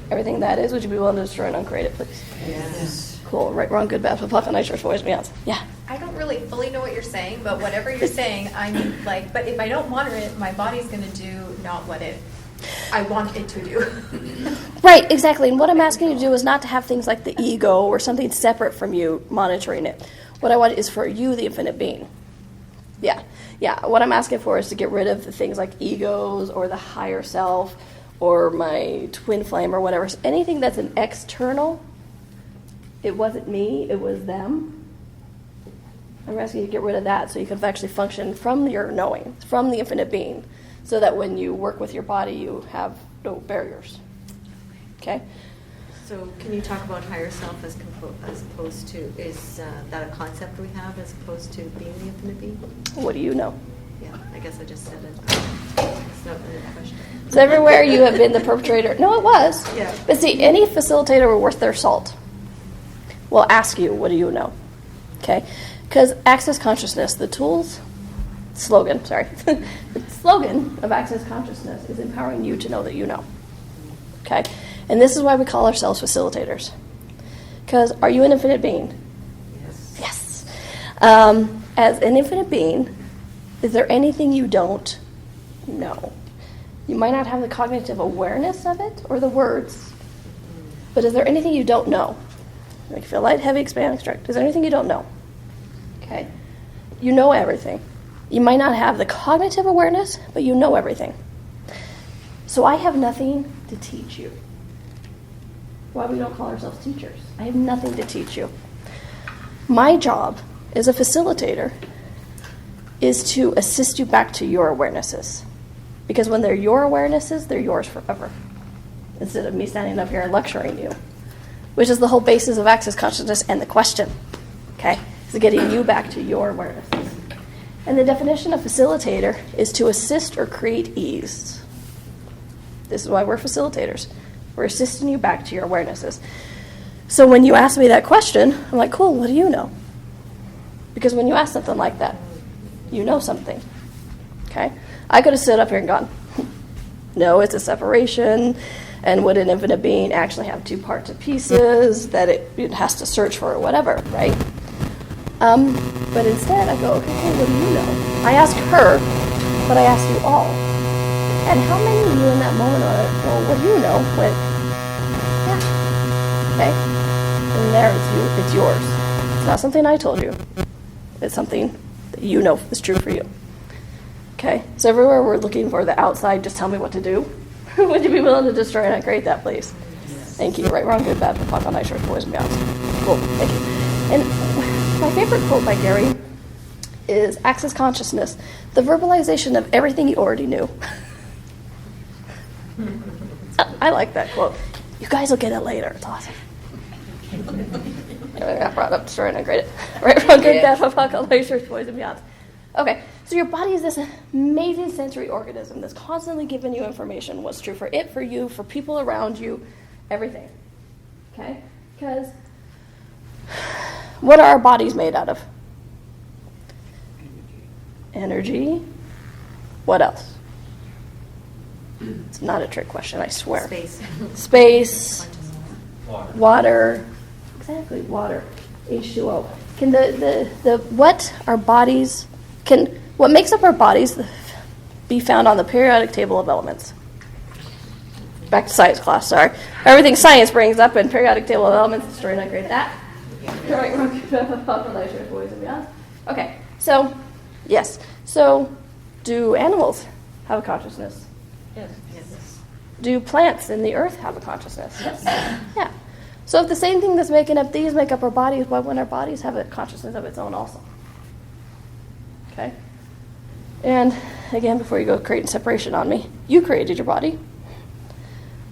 Everything that is, would you be willing to destroy and uncreate it, please? Yes. Cool. Right, wrong, good, bad, fuck, nice, short, boys, beyonds. Yeah. I don't really fully know what you're saying, but whatever you're saying, I mean, like, but if I don't monitor it, my body's going to do not what I want it to do. Right, exactly. And what I'm asking you to do is not to have things like the ego or something separate from you monitoring it. What I want is for you, the infinite being. Yeah. What I'm asking for is to get rid of the things like egos or the higher self or my twin flame or whatever. So anything that's an external, it wasn't me, it was them. I'm asking you to get rid of that so you can actually function from your knowing, from the infinite being, so that when you work with your body, you have no barriers. Okay? So can you talk about higher self as opposed to, is that a concept we have as opposed to being the infinite being? What do you know? Yeah, I guess I just said it. It's not really a question. So everywhere you have been the perpetrator. No, it was. Yeah. But see, any facilitator worth their salt will ask you, what do you know? Okay? Because Access Consciousness, the slogan of Access Consciousness is empowering you to know that you know. Okay? And this is why we call ourselves facilitators. Because are you an infinite being? Yes. Yes. As an infinite being, is there anything you don't know? You might not have the cognitive awareness of it or the words, but is there anything you don't know? Make you feel light, heavy, expand, extract. Is there anything you don't know? Okay. You know everything. You might not have the cognitive awareness, but you know everything. So I have nothing to teach you. Why we don't call ourselves teachers? I have nothing to teach you. My job as a facilitator is to assist you back to your awarenesses. Because when they're your awarenesses, they're yours forever. Instead of me standing up here and lecturing you. Which is the whole basis of Access Consciousness and the question. Okay? Is getting you back to your awarenesses. And the definition of facilitator is to assist or create ease. This is why we're facilitators. We're assisting you back to your awarenesses. So when you ask me that question, I'm like, cool, what do you know? Because when you ask something like that, you know something. Okay? I could have stood up here and gone, no, it's a separation, and would an infinite being actually have two parts of pieces that it has to search for or whatever, right? But instead I go, okay, what do you know? I asked her, but I asked you all. And how many of you in that moment are like, well, what do you know? Went, yeah, okay. And there it's yours. It's not something I told you. It's something that you know is true for you. Okay, so everywhere we're looking for the outside, just tell me what to do. Would you be willing to destroy and create that, please? Yes. Thank you. Right, wrong, good, bad, fuck on nice shirts, boys and beyonds. Cool, thank you. And my favorite quote by Gary is Access Consciousness, the verbalization of everything you already knew. I like that quote. You guys will get it later. It's awesome. I got brought up, destroy and create it. Right, wrong, good, bad, fuck on nice shirts, boys and beyonds. Okay, so your body is this amazing sensory organism that's constantly giving you information, what's true for it, for you, for people around you, everything. Okay? Because what are our bodies made out of? Energy. What else? It's not a trick question, I swear. Space. Water. Exactly, water. H2O. Can the what our bodies what makes up our bodies be found on the periodic table of elements? Back to science class, sorry. Everything science brings up in periodic table of elements, destroy and create that. Okay, so, yes. So, do animals have a consciousness? Yes. Do plants in the earth have a consciousness? Yes. Yeah. So if the same thing that's making up these make up our bodies, why wouldn't our bodies have a consciousness of its own also? Okay? And again, before you go creating separation on me, you created your body.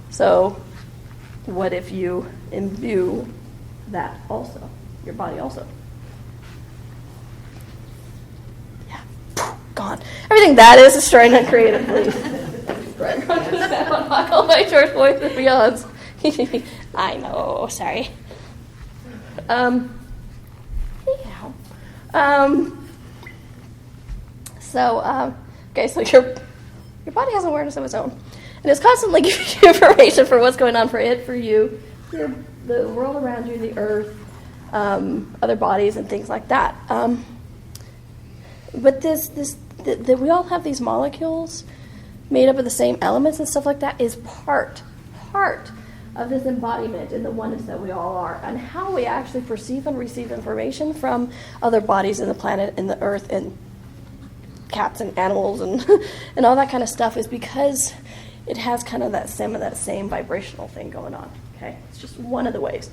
So what if you imbue that also, your body also? Yeah, gone. Everything that is destroying and creative, please. Michael, my short voice and beyonds. I know, sorry. Anyhow. Okay, so your body has awareness of its own. And it's constantly giving you information for what's going on for it, for you, the world around you, the earth, other bodies and things like that. But we all have these molecules made up of the same elements and stuff like that is part of this embodiment in the oneness that we all are, and how we actually perceive and receive information from other bodies in the planet, in the earth, and cats and animals and and all that kind of stuff is because it has kind of that same vibrational thing going on. Okay, it's just one of the ways,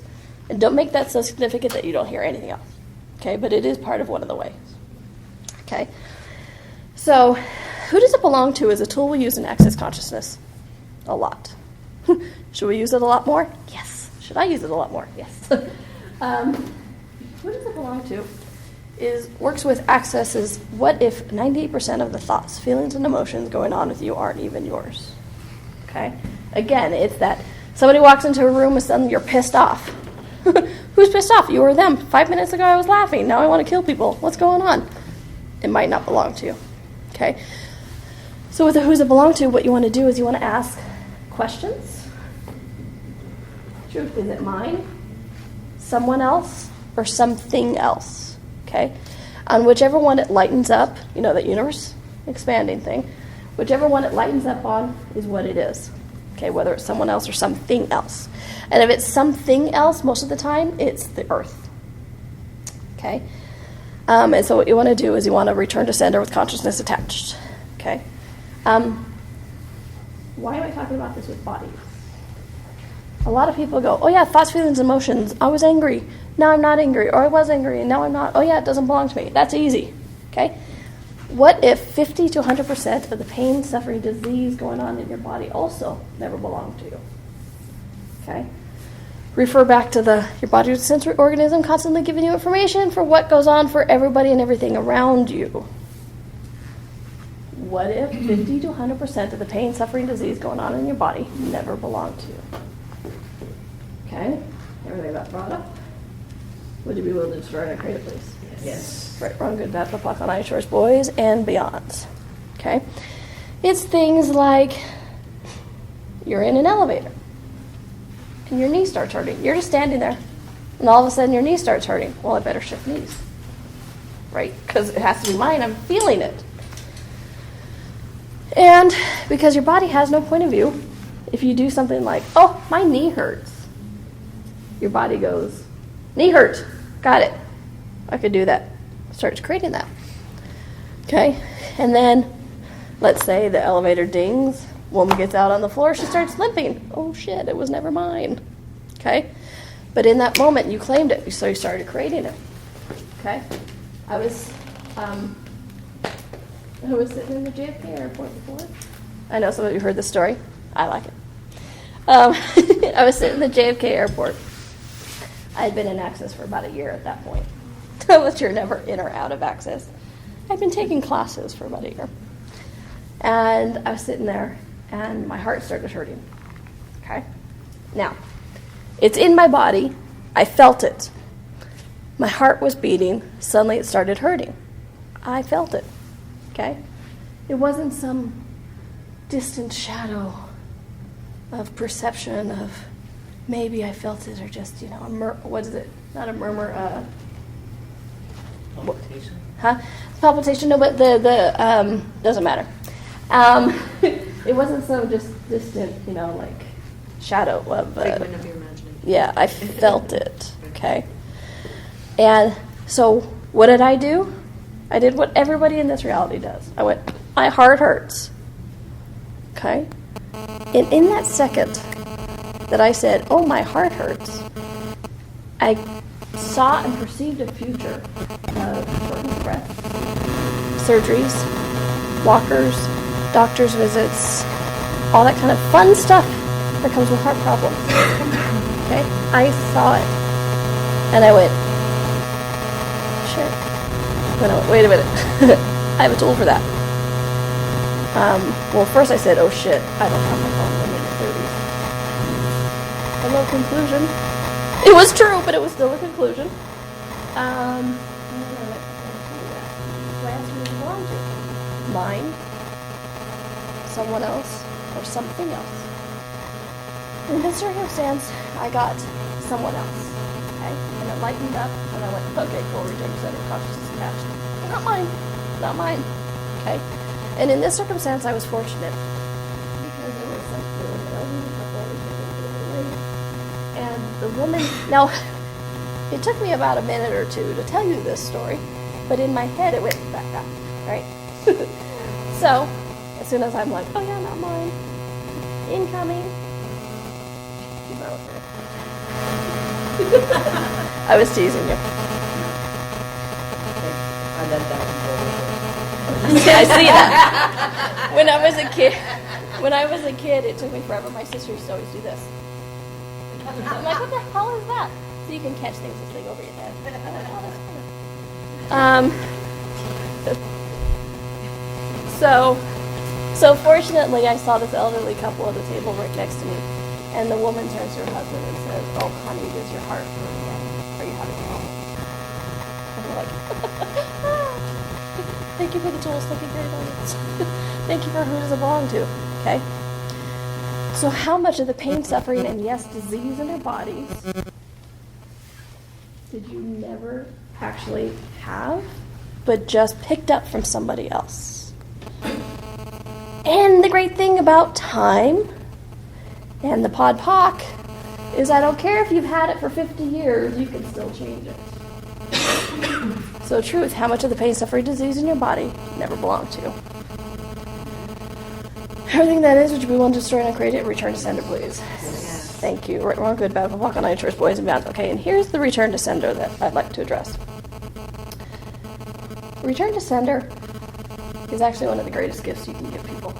and don't make that so significant that you don't hear anything else. Okay, but it is part of one of the ways. Okay, so who does it belong to is a tool we use in access consciousness a lot. Should we use it a lot more? Yes. Should I use it a lot more? Yes. Who does it belong to works with accesses. What if 98% of the thoughts, feelings, and emotions going on with you aren't even yours? Okay? Again, it's that somebody walks into a room and suddenly you're pissed off. Who's pissed off? You or them? 5 minutes ago I was laughing. Now I want to kill people. What's going on? It might not belong to you. Okay? So with the who's it belong to, what you want to do is you want to ask questions. Truth, is it mine, someone else, or something else? Okay? On whichever one it lightens up, you know, that universe expanding thing, whichever one it lightens up on is what it is. Okay, whether it's someone else or something else. And if it's something else, most of the time, it's the earth. Okay? And so what you want to do is you want to return to sender with consciousness attached. Okay? Why am I talking about this with bodies? A lot of people go, oh yeah, thoughts, feelings, emotions. I was angry. Now I'm not angry. Or I was angry and now I'm not. Oh yeah, it doesn't belong to me. That's easy. Okay? What if 50 to 100% of the pain, suffering, disease going on in your body also never belonged to you? Okay? Refer back to your body is a sensory organism constantly giving you information for what goes on for everybody and everything around you. What if 50 to 100% of the pain, suffering, disease going on in your body never belonged to you? Okay? Everything that brought up? Would you be willing to destroy and create a place? Yes. Right, wrong, good, bad, flip, flock, on ice, shores, boys, and beyonds. Okay? It's things like you're in an elevator and your knee starts hurting. You're just standing there and all of a sudden your knee starts hurting. Well, I better shift knees. Right? Because it has to be mine. I'm feeling it. And because your body has no point of view, if you do something like, oh, my knee hurts, your body goes, knee hurt. Got it. I could do that. Starts creating that. Okay? And then, let's say the elevator dings, woman gets out on the floor, she starts limping. Oh shit, it was never mine. Okay? But in that moment, you claimed it, so you started creating it. Okay? I was sitting in the JFK airport before. I know some of you heard this story. I like it. I was sitting in the JFK airport. I had been in Access for about a year at that point. Unless you're never in or out of Access. I'd been taking classes for about a year. And I was sitting there, and my heart started hurting. Okay? Now, it's in my body. I felt it. My heart was beating. Suddenly it started hurting. I felt it. Okay? It wasn't some distant shadow of perception of maybe I felt it, or just, what is it? Not a murmur, Palpitation? Huh? Palpitation, no, but the doesn't matter. It wasn't so just distant, like shadow of... Figment of your imagination. Yeah, I felt it, okay? And so what did I do? I did what everybody in this reality does. I went, my heart hurts. Okay? And in that second that I said, oh, my heart hurts, I saw and perceived a future of shortened breaths, surgeries, walkers, doctor's visits, all that kind of fun stuff that comes with heart problems. Okay? I saw it. And I went, shit. Then I went, wait a minute. I have a tool for that. Well, first I said, oh shit, I don't have my phone. I'm in my 30s. Hello, conclusion. It was true, but it was still a conclusion. So I asked who it belonged to. Mine, someone else, or something else. In this circumstance, I got someone else. Okay? And it lightened up, and I went, okay, cool, return to center, consciousness attached. Not mine. Not mine. Okay? And in this circumstance, I was fortunate. Because there was some elderly couple and the woman, now, it took me about a minute or two to tell you this story, but in my head it went back up, right? So, as soon as I'm like, oh yeah, not mine, incoming, keep on with it. I was teasing you. I let that Yeah, I see that. When I was a kid, it took me forever. My sister used to always do this. I'm like, what the hell is that? So you can catch things this thing over your head. I'm like, oh, that's fun. So fortunately, I saw this elderly couple at the table right next to me, and the woman turns to her husband and says, "Oh, honey, does your heart hurt again? Are you having problems?" And we're like, "Thank you for the tools. Thank you for your donuts. Thank you for who does it belong to?" Okay. So how much of the pain, suffering, and yes, disease in our bodies did you never actually have, but just picked up from somebody else? And the great thing about time and the Pod Poc is I don't care if you've had it for 50 years, you can still change it. So truth, how much of the pain, suffering, disease in your body never belonged to you? Everything that is, would you be willing to destroy and uncreate it? Return to sender, please. Yes. Thank you. Right, wrong, good, bad, walk on choice, boys and beyond. Okay, and here's the return to sender that I'd like to address. Return to sender is actually one of the greatest gifts you can give people.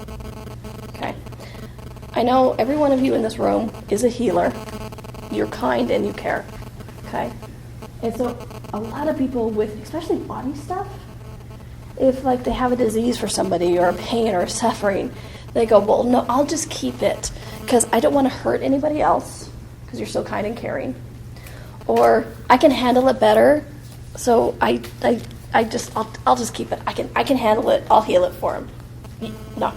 Okay? I know every one of you in this room is a healer. You're kind and you care. Okay? And so a lot of people with, especially body stuff, if like they have a disease for somebody or a pain or suffering, they go, well, no, I'll just keep it because I don't want to hurt anybody else because you're so kind and caring. Or I can handle it better, so I'll just keep it. I can handle it. I'll heal it for him. No,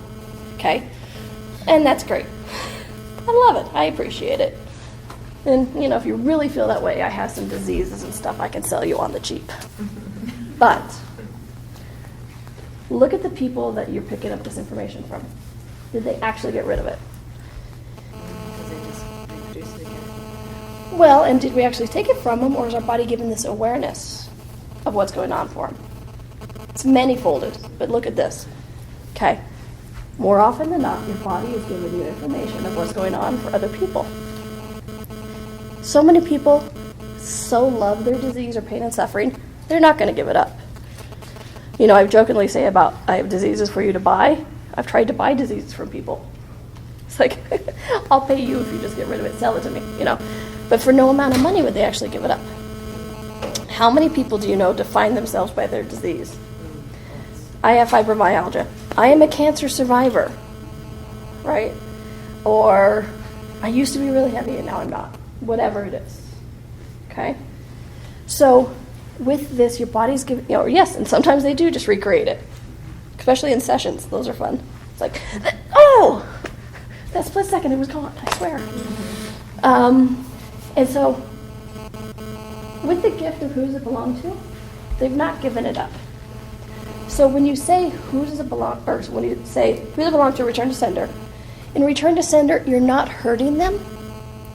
okay, and that's great. I love it. I appreciate it. And you know, if you really feel that way, I have some diseases and stuff I can sell you on the cheap. But look at the people that you're picking up this information from. Did they actually get rid of it? Because they just reproduce it again. Well, and did we actually take it from them, or is our body given this awareness of what's going on for them? It's many-folded, but look at this. Okay. More often than not, your body is giving you information of what's going on for other people. So many people so love their disease or pain and suffering, they're not going to give it up. You know, I jokingly say about, I have diseases for you to buy. I've tried to buy diseases from people. It's like, I'll pay you if you just get rid of it, sell it to me, you know. But for no amount of money would they actually give it up. How many people do you know define themselves by their disease? I have fibromyalgia. I am a cancer survivor, right? Or I used to be really heavy and now I'm not. Whatever it is, okay? So with this, your body's giving, you know, yes, and sometimes they do just recreate it, especially in sessions. Those are fun. It's like, oh, that split second it was gone, I swear. And so with the gift of who does it belong to, they've not given it up. So when you say who does it belong, or when you say who does it belong to, return to sender, in return to sender, you're not hurting them.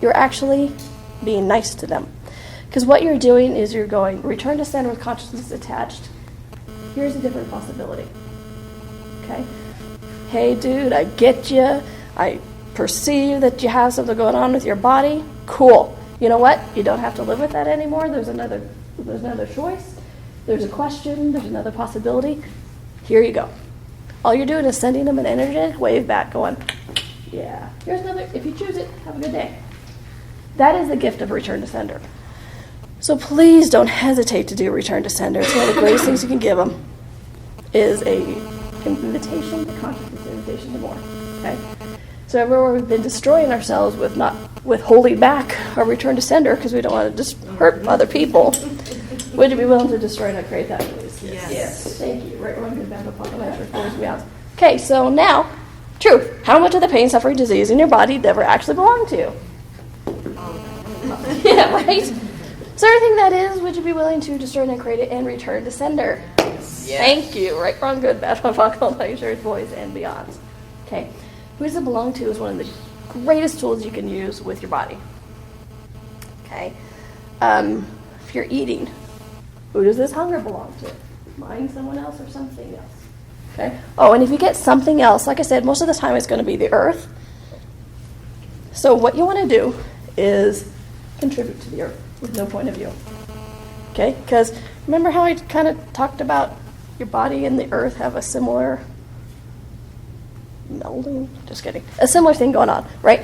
You're actually being nice to them. Because what you're doing is you're going, return to sender with consciousness attached. Here's a different possibility. Okay? Hey, dude, I get you. I perceive that you have something going on with your body. Cool. You know what? You don't have to live with that anymore. There's another choice. There's a question. There's another possibility. Here you go. All you're doing is sending them an energetic wave back going, yeah, here's another. If you choose it, have a good day. That is the gift of return to sender. So please don't hesitate to do return to sender. It's one of the greatest things you can give them is a invitation to consciousness, invitation to more. Okay? So everywhere we've been destroying ourselves with not holding back our return to sender because we don't want to just hurt other people, would you be willing to destroy and create that, please? Yes. Thank you. Right, one good bad, beyond. Okay, so now, truth. How much of the pain, suffering, disease in your body never actually belong to you? Yeah, right? So everything that is, would you be willing to destroy and create it and return to sender? Yes. Thank you. Right, wrong, good, bad, fuck, all night shirts, boys, and beyonds. Okay. Who does it belong to is one of the greatest tools you can use with your body. Okay. If you're eating, who does this hunger belong to? Mine, someone else, or something else? Okay. Oh, and if you get something else, like I said, most of the time it's going to be the earth. So what you want to do is contribute to the earth with no point of view. Okay? Because remember how I kind of talked about your body and the earth have a similar melding? Just kidding. A similar thing going on, right?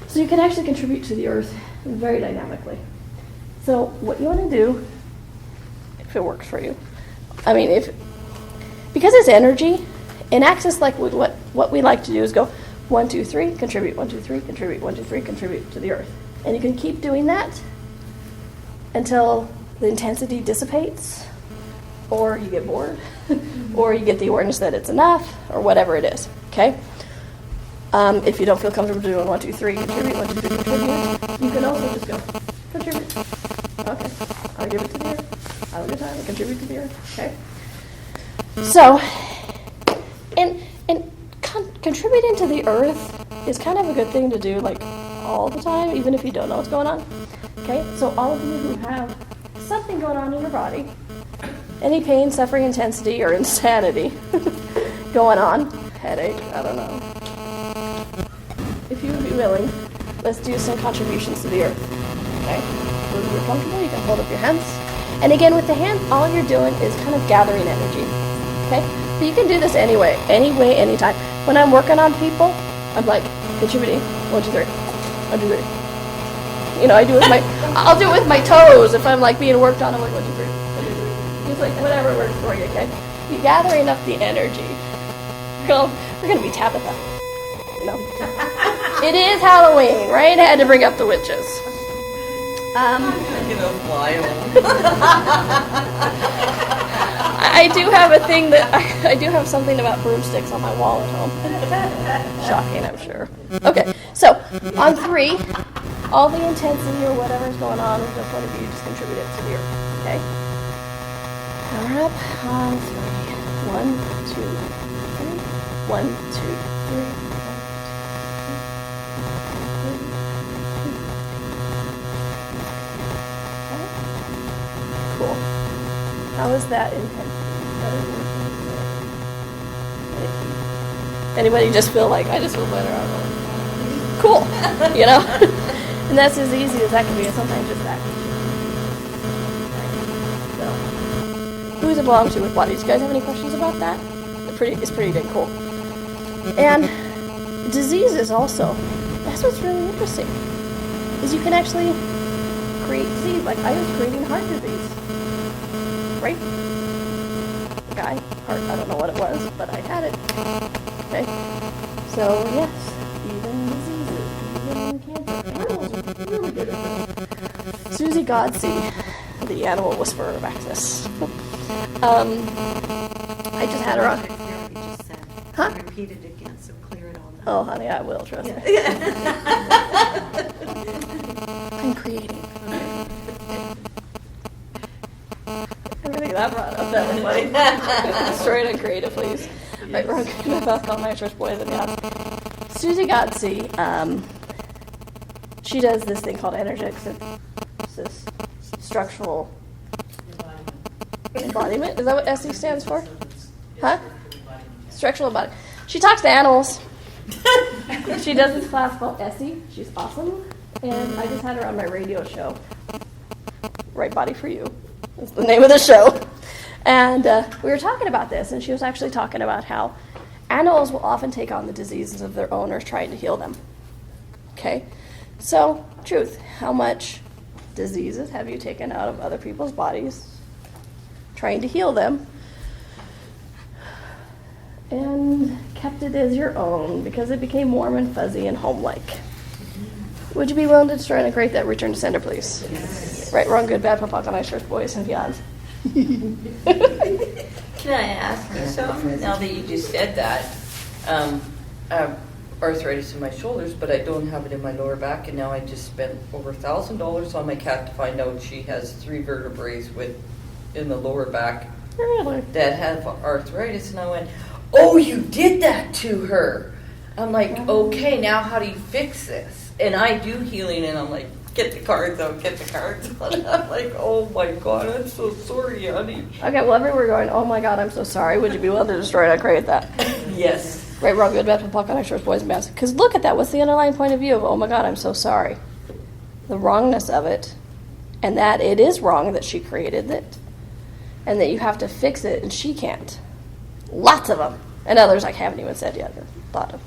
So you can actually contribute to the earth very dynamically. So what you want to do, if it works for you, because it's energy, in Access, like with what we like to do is go 1, 2, 3, contribute, 1, 2, 3, contribute, 1, 2, 3, contribute to the earth. And you can keep doing that until the intensity dissipates, or you get bored, or you get the awareness that it's enough, or whatever it is, okay? If you don't feel comfortable doing 1, 2, 3, contribute, 1, 2, 3, contribute, you can also just go, contribute. Okay, I'll give it to the earth. Have a good time, and contribute to the earth, okay? So, and contributing to the earth is kind of a good thing to do, like, all the time, even if you don't know what's going on. Okay, so all of you who have something going on in your body, any pain, suffering, intensity, or insanity going on, headache, I don't know. If you would be willing, let's do some contributions to the earth. Okay, when you're comfortable, you can hold up your hands. And again, with the hands, all you're doing is kind of gathering energy. Okay, but you can do this anyway, anytime. When I'm working on people, I'm like contributing 1, 2, 3, 1, 2, 3. You know, I'll do it with my toes. If I'm like being worked on, I'm like 1, 2, 3, 1, 2, 3. It's like whatever works for you. Okay, you gather enough the energy. We're gonna be Tabitha. You know, it is Halloween, right? I had to bring up the witches. I do have a thing that I do have something about broomsticks on my wall at home. Shocking, I'm sure. Okay, so on 3, all the intensity or whatever's going on with no point of view, just contribute it to the earth. Okay. Power up on 3. 1, 2, 3. 1, 2, 3. Cool. How is that intensity? Anybody just feel like, I just feel better? Cool. You know? And that's as easy as that can be, and sometimes just that. So, who does it belong to with bodies? You guys have any questions about that? It's pretty dang cool. And diseases also. That's what's really interesting. Is you can actually create disease. Like I was creating heart disease. Right? The guy, heart, I don't know what it was, but I had it. Okay? So, yes, even diseases, even cancer. Animals are really good at this. Susie Godsey, the animal whisperer of Access. I just had her on. You just said. Huh? Repeat it again, so clear it all. Oh, honey, I will, trust me. I'm creating. Everything that brought up, that was funny. Destroy it and create it, please. Right, we're going to both call my church boys and yes. Susie Godsey, she does this thing called energetic synthesis, structural embodiment. Is that what SE stands for? Huh? Structural embodiment. She talks to animals. She does this class called SE. She's awesome. And I just had her on my radio show, Right Body for You. That's the name of the show. And we were talking about this, and she was actually talking about how animals will often take on the diseases of their owners trying to heal them. Okay? So, truth, how much diseases have you taken out of other people's bodies trying to heal them and kept it as your own because it became warm and fuzzy and home-like? Would you be willing to destroy and create that return to sender, please? Yes. Right, wrong, good, bad, pop, on ice, shirts, boys, and beyond. Can I ask you something? Now that you just said that, arthritis in my shoulders, but I don't have it in my lower back. And now I just spent over $1,000 on my cat to find out she has 3 vertebrae in the lower back Really? that have arthritis. And I went, oh, you did that to her. I'm like, okay, now how do you fix this? And I do healing, and I'm like, get the cards out, get the cards out. And I'm like, oh my God, I'm so sorry, honey. Okay, well, everywhere going, oh my God, I'm so sorry. Would you be willing to destroy it? I create that. Yes. Right, wrong, good, bad, puck, on shorts, boys, and bands. Because look at that. What's the underlying point of view of, oh my God, I'm so sorry? The wrongness of it, and that it is wrong that she created it, and that you have to fix it, and she can't. Lots of them. And others I haven't even said yet or thought of.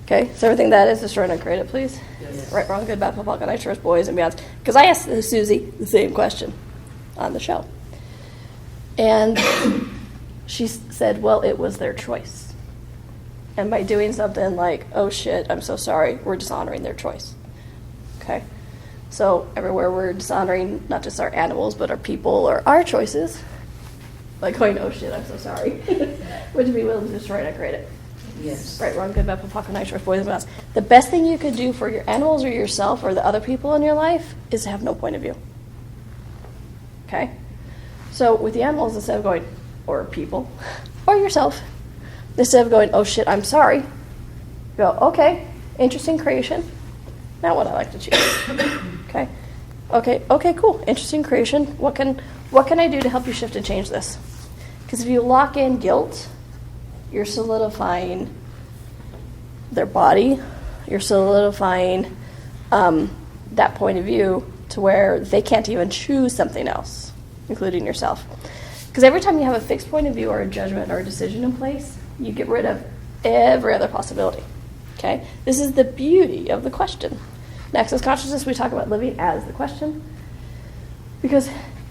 Okay, so everything that is destroyed and created, please. Yes. Right, wrong, good, bad, puck, on shorts, boys, and beyonds. Because I asked Susie the same question on the show. And she said, well, it was their choice. And by doing something like, oh shit, I'm so sorry, we're dishonoring their choice. Okay? So everywhere we're dishonoring not just our animals, but our people or our choices, like going, oh shit, I'm so sorry. Would you be willing to destroy it and create it? Yes. Right, wrong, good, bad, puck, night shorts, boys and girls. The best thing you could do for your animals or yourself or the other people in your life is to have no point of view. Okay? So with the animals, instead of going, or people, or yourself, instead of going, oh shit, I'm sorry, go, okay, interesting creation. Not what I like to choose. Okay, cool, interesting creation. What can I do to help you shift and change this? Because if you lock in guilt, you're solidifying their body, you're solidifying that point of view to where they can't even choose something else, including yourself. Because every time you have a fixed point of view or a judgment or a decision in place, you get rid of every other possibility. Okay? This is the beauty of the question. In Access Consciousness, we talk about living as the question. Because,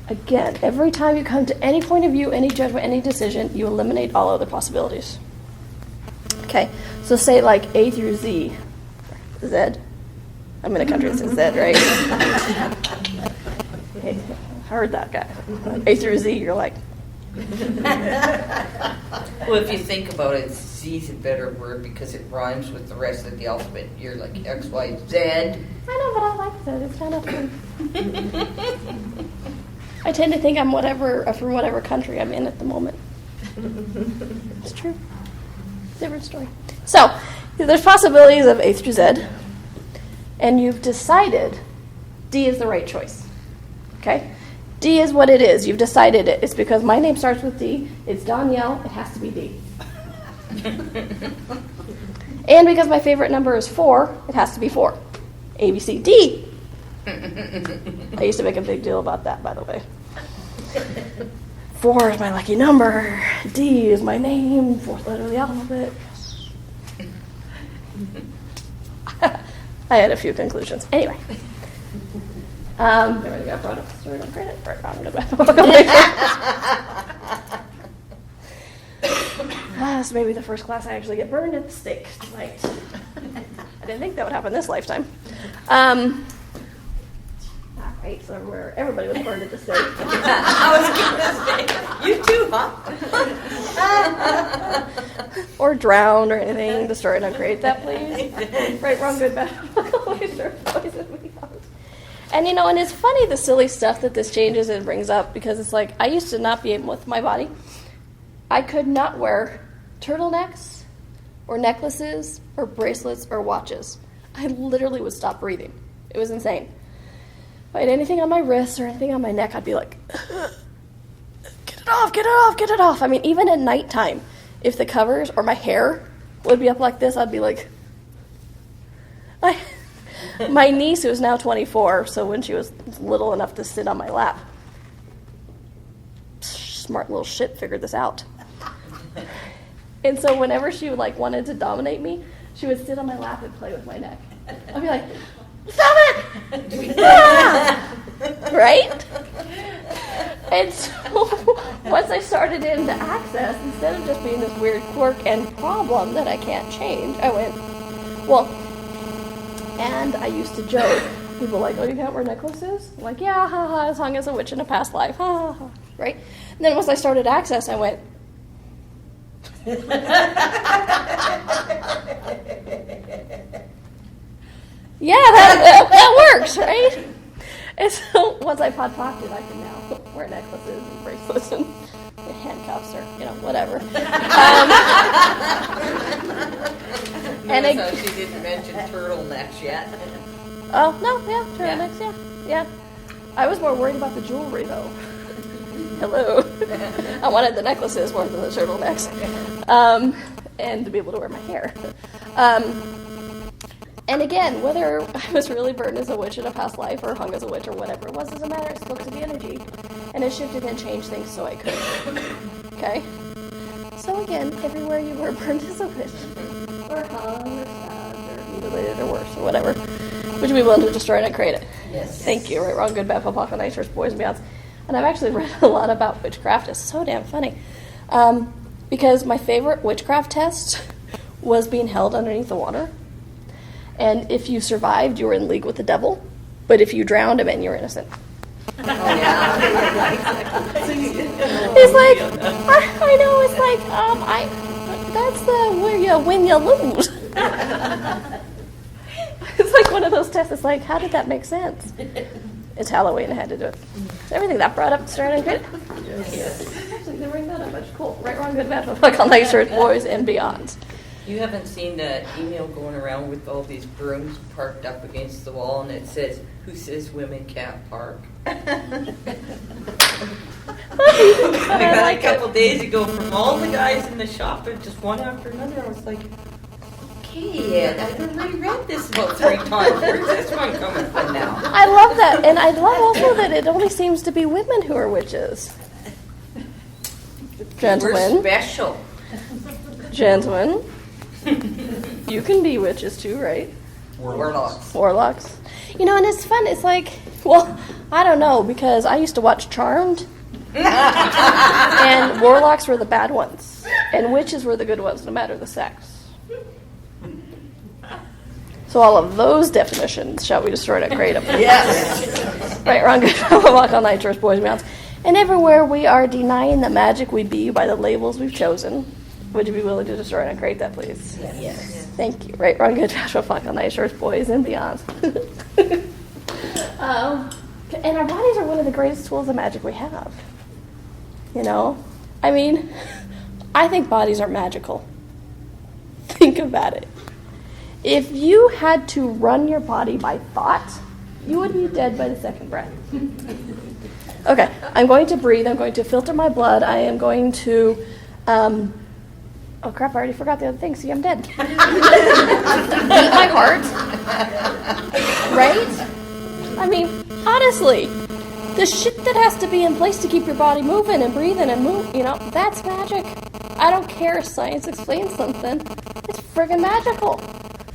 again, every time you come to any point of view, any judgment, any decision, you eliminate all other possibilities. Okay? So say like A through Z. Z. I'm in a country that says Z, right? Okay. Heard that guy. A through Z, you're like, Well, if you think about it, Z's a better word because it rhymes with the rest of the alphabet. You're like X, Y, Z. I know, but I like that. It's kind of fun. I tend to think I'm from whatever country I'm in at the moment. It's true. Different story. So, there's possibilities of A through Z, and you've decided D is the right choice. Okay? D is what it is. You've decided it. It's because my name starts with D. It's Donnielle. It has to be D. And because my favorite number is 4, it has to be 4. A, B, C, D. I used to make a big deal about that, by the way. 4 is my lucky number. D is my name. 4th letter of the alphabet. I had a few conclusions. Anyway. Everything got brought up. Sorry, don't credit. Right, I'm gonna so maybe the first class I actually get burned at the stake tonight. I didn't think that would happen this lifetime. All right, so everybody was burned at the stake. I was going to say, you too, huh? Or drowned or anything. Destroy and uncreate that, please. Right, wrong, good, bad. And and it's funny the silly stuff that this changes and brings up, because it's like I used to not be able with my body. I could not wear turtlenecks or necklaces or bracelets or watches. I literally would stop breathing. It was insane. If I had anything on my wrists or anything on my neck, I'd be like, get it off, get it off, get it off. I mean, even at nighttime, if the covers or my hair would be up like this, I'd be like, my niece, who is now 24, so when she was little enough to sit on my lap, smart little shit figured this out. And so whenever she wanted to dominate me, she would sit on my lap and play with my neck. I'd be like, stop it! Ah! Right? And so once I started into Access, instead of just being this weird quirk and problem that I can't change, I went, well, and I used to joke. People like, oh, you can't wear necklaces? I'm like, yeah, haha, I was hung as a witch in a past life, ha, ha, ha, right? And then once I started Access, I went, Yeah, that works, right? And so once I pod-popped it, I can now wear necklaces and bracelets and handcuffs or, whatever. And Notice how she didn't mention turtlenecks yet. Oh, no, yeah, turtlenecks, yeah. I was more worried about the jewelry, though. Hello. I wanted the necklaces more than the turtlenecks. And to be able to wear my hair. And again, whether I was really burned as a witch in a past life or hung as a witch or whatever it was, doesn't matter. It spoke to the energy. And it shifted and changed things so I could. Okay? So again, everywhere you were burned as a witch, or hung, or stabbed, or mutilated, or worse, or whatever, would you be willing to destroy it and create it? Yes. Thank you. Right, wrong, good, bad, pop, on night, boys and beyonds. And I've actually read a lot about witchcraft. It's so damn funny. Because my favorite witchcraft test was being held underneath the water. And if you survived, you were in league with the devil. But if you drowned, it meant you were innocent. Oh, yeah. It's like, I know, it's like, that's the where you win, you lose. It's like one of those tests. It's like, how did that make sense? It's Halloween, I had to do it. So everything that brought up started good. Yes. Actually, they bring that up much. Cool. Right, wrong, good, bad, fuck on night shirts, boys and beyond. You haven't seen the email going around with all these brooms parked up against the wall, and it says, "Who says women can't park?" I got it a couple days ago from all the guys in the shop, and just one after another. I was like, "Okay, I've already read this about 3 times. Where's this one coming from now?" I love that, and I love also that it only seems to be women who are witches. Gentlemen. We're special. Gentlemen. You can be witches too, right? Warlocks. Warlocks. And it's fun. It's like, well, I don't know, because I used to watch Charmed, and warlocks were the bad ones, and witches were the good ones, no matter the sex. So all of those definitions shall we destroy and create them. Yes. Right, wrong, good, walk all night, church, boys, and mounts. And everywhere we are denying the magic we be by the labels we've chosen. Would you be willing to destroy and create that, please? Yes. Thank you. Right, wrong, good, Joshua, fuck on night, shirts, boys, and beyond. And our bodies are one of the greatest tools of magic we have. I mean, I think bodies are magical. Think about it. If you had to run your body by thought, you would be dead by the second breath. Okay, I'm going to breathe. I'm going to filter my blood. I am going to... oh crap, I already forgot the other thing. See, I'm dead. Beat my heart. Right? I mean, honestly, the shit that has to be in place to keep your body moving and breathing and that's magic. I don't care if science explains something. It's friggin' magical.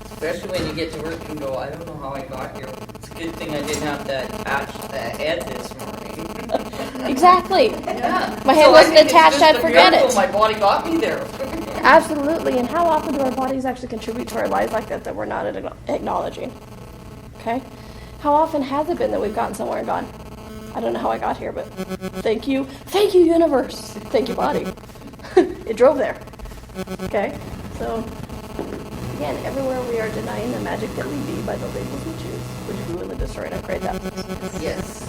Especially when you get to work and go, I don't know how I got here. It's a good thing I didn't have to attach the head this morning. Exactly. Yeah. My head wasn't attached, I'd forget it. My body got me there. Absolutely. And how often do our bodies actually contribute to our lives like that we're not acknowledging? Okay? How often has it been that we've gotten somewhere and gone, I don't know how I got here, but thank you. Thank you, universe. Thank you, body. It drove there. Okay? So, again, everywhere we are denying the magic that we be by the labels we choose. Would you be willing to destroy and create that? Yes.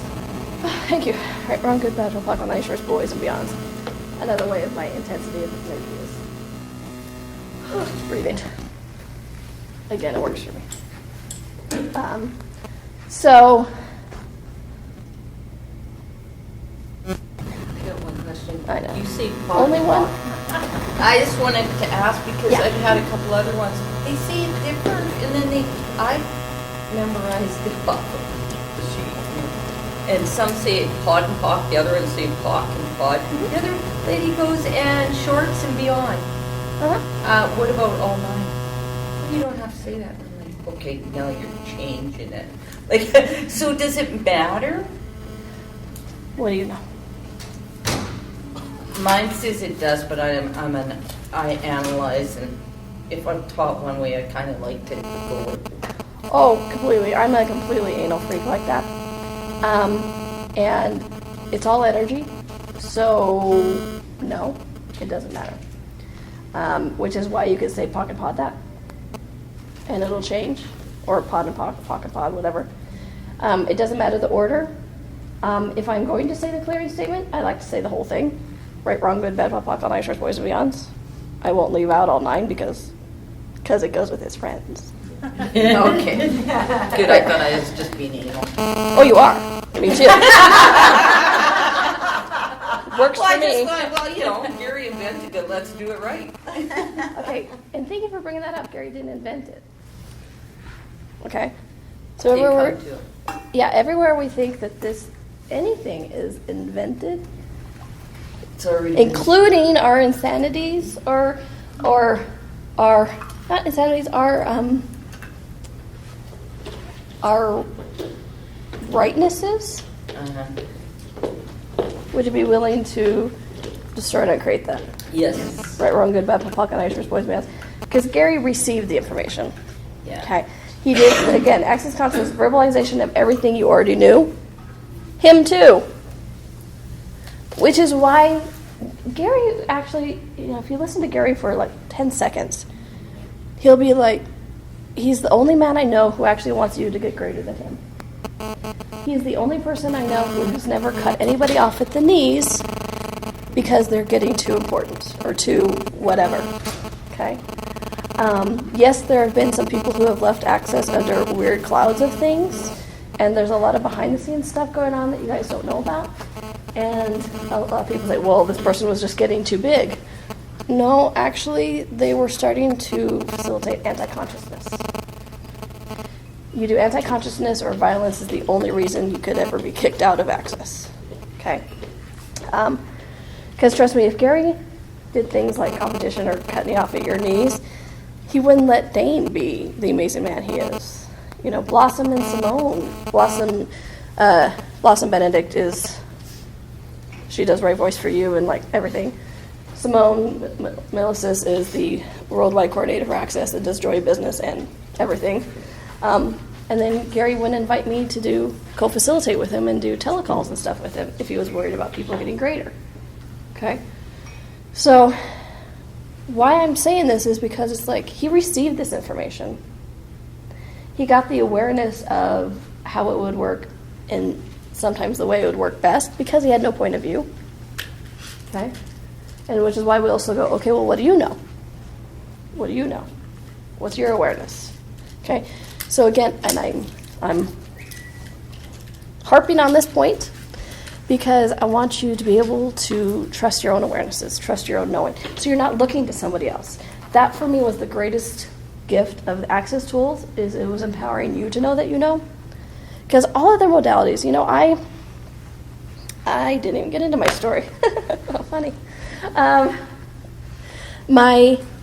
Thank you. Right, wrong, good, bad, fuck on night shirts, boys and beyonds. Another way of my intensity of the energy is breathing. Again, it works for me. So, I got one question. I know. You say Only one? I just wanted to ask because Yeah. I've had a couple other ones. They say it different, and then I memorized it off of the sheet. And some say pod and pock, the other ones say pock and pod. The other lady goes and shorts and beyond. What about all nine? Well, you don't have to say that. I'm like, okay, now you're changing it. Like, so does it matter? What do you know? Mine says it does, but I analyze, and if I'm taught one way, I kind of like to go with. Oh, completely. I'm a completely anal freak like that. And it's all energy, so no, it doesn't matter. Which is why you could say pocket pod that, and it'll change. or pod and pocket pod, whatever. It doesn't matter the order. If I'm going to say the clearing statement, I like to say the whole thing. Right, wrong, good, bad, pop, on, nice, shorts, boys, and beyonds. I won't leave out all 9 because it goes with his friends. Okay. Good, I thought I was just being anal. Oh, you are. Me too. Works Well, for I just me. thought, well, you know, Gary invented it, let's do it right. Okay, and thank you for bringing that up. Gary didn't invent it. Okay? So Take everywhere, heart to it. yeah, everywhere we think that anything is invented, It's already including our insanities or our, not insanities, our rightnesses. Uh-huh. Would you be willing to destroy and uncreate that? Yes. Right, wrong, good, bad, pop, nice, shorts, boys, and beyonds. Because Gary received the information. Yeah. Okay. He did, again, access consciousness, verbalization of everything you already knew. Him too. Which is why Gary actually, if you listen to Gary for like 10 seconds, he'll be like, he's the only man I know who actually wants you to get greater than him. He's the only person I know who's never cut anybody off at the knees because they're getting too important or too whatever. Okay? Yes, there have been some people who have left access under weird clouds of things, and there's a lot of behind-the-scenes stuff going on that you guys don't know about. And a lot of people say, well, this person was just getting too big. No, actually, they were starting to facilitate anti-consciousness. You do anti-consciousness or violence is the only reason you could ever be kicked out of access. Okay? Because trust me, if Gary did things like competition or cutting you off at your knees, he wouldn't let Dane be the amazing man he is. You know, Blossom and Simone. Blossom Benedict she does right voice for you and like everything. Simone Milicis is the worldwide coordinator for access that does joy business and everything. And then Gary wouldn't invite me to co-facilitate with him and do telecalls and stuff with him if he was worried about people getting greater. Okay? So why I'm saying this is because it's like he received this information. He got the awareness of how it would work and sometimes the way it would work best because he had no point of view. Okay? And which is why we also go, okay, well, what do you know? What do you know? What's your awareness? Okay? So again, and I'm harping on this point because I want you to be able to trust your own awarenesses, trust your own knowing. So you're not looking to somebody else. That for me was the greatest gift of the access tools, is it was empowering you to know that you know. Because all other modalities, I didn't even get into my story. How funny.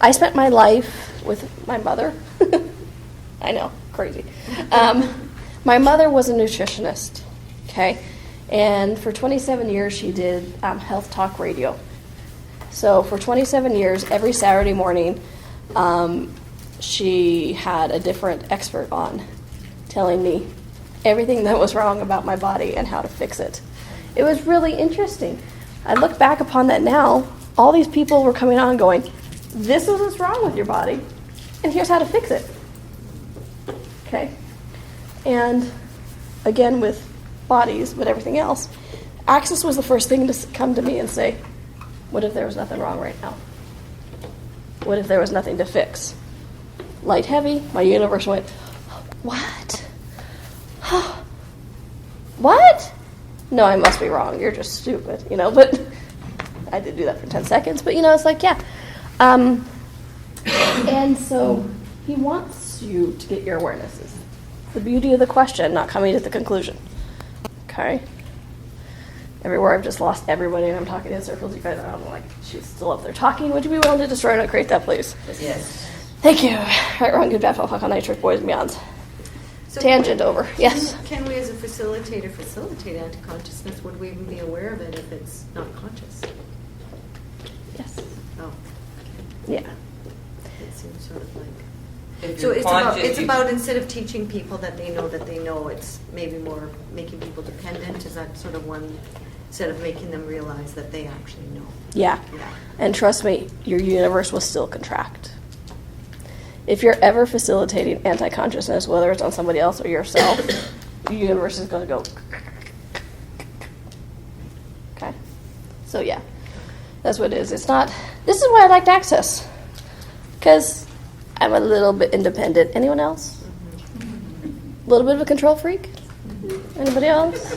I spent my life with my mother. I know, crazy. My mother was a nutritionist, okay? And for 27 years, she did health talk radio. So for 27 years, every Saturday morning, she had a different expert on telling me everything that was wrong about my body and how to fix it. It was really interesting. I look back upon that now. All these people were coming on going, this is what's wrong with your body, and here's how to fix it. Okay? And again, with bodies, but everything else, access was the first thing to come to me and say, what if there was nothing wrong right now? What if there was nothing to fix? Light, heavy, my universe went, what? What? No, I must be wrong. You're just stupid, but I did do that for 10 seconds, but it's like, yeah. And so he wants you to get your awarenesses. The beauty of the question, not coming to the conclusion. Okay? Everywhere I've just lost everybody and I'm talking in circles, you guys are like, she's still up there talking. Would you be willing to destroy and uncreate that, please? Yes. Thank you. Right, wrong, good, bad, fuck, on night, church, boys, and beyonds. So Tangent over. Yes. Can we, as a facilitator, facilitate anti-consciousness? Would we even be aware of it if it's not conscious? Yes. Oh, Yeah. it seems sort of like. If So you're conscious, it's you- about instead of teaching people that they know, it's maybe more making people dependent. Is that sort of one, instead of making them realize that they actually know? Yeah. Yeah. And trust me, your universe will still contract. if you're ever facilitating anti-consciousness, whether it's on somebody else or yourself, the universe is going to go. Okay? So yeah, that's what it is. It's not, this is why I liked Access. Because I'm a little bit independent. Anyone else? A little bit of a control freak? Anybody else?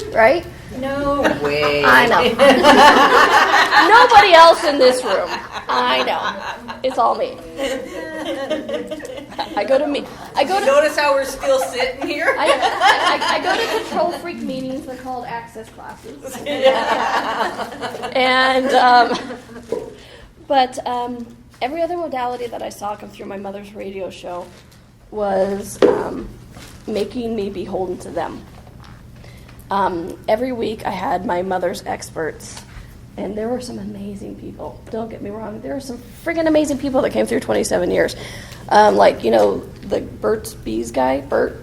Right? No way. I know. Nobody else in this room. I know. It's all me. I go to me. Notice how we're still sitting here? I go to control freak meetings. They're called access classes. And but every other modality that I saw come through my mother's radio show was making me beholden to them. Every week I had my mother's experts, and there were some amazing people. Don't get me wrong. There were some friggin' amazing people that came through 27 years. Like, you know, the Burt's Bees guy, Bert.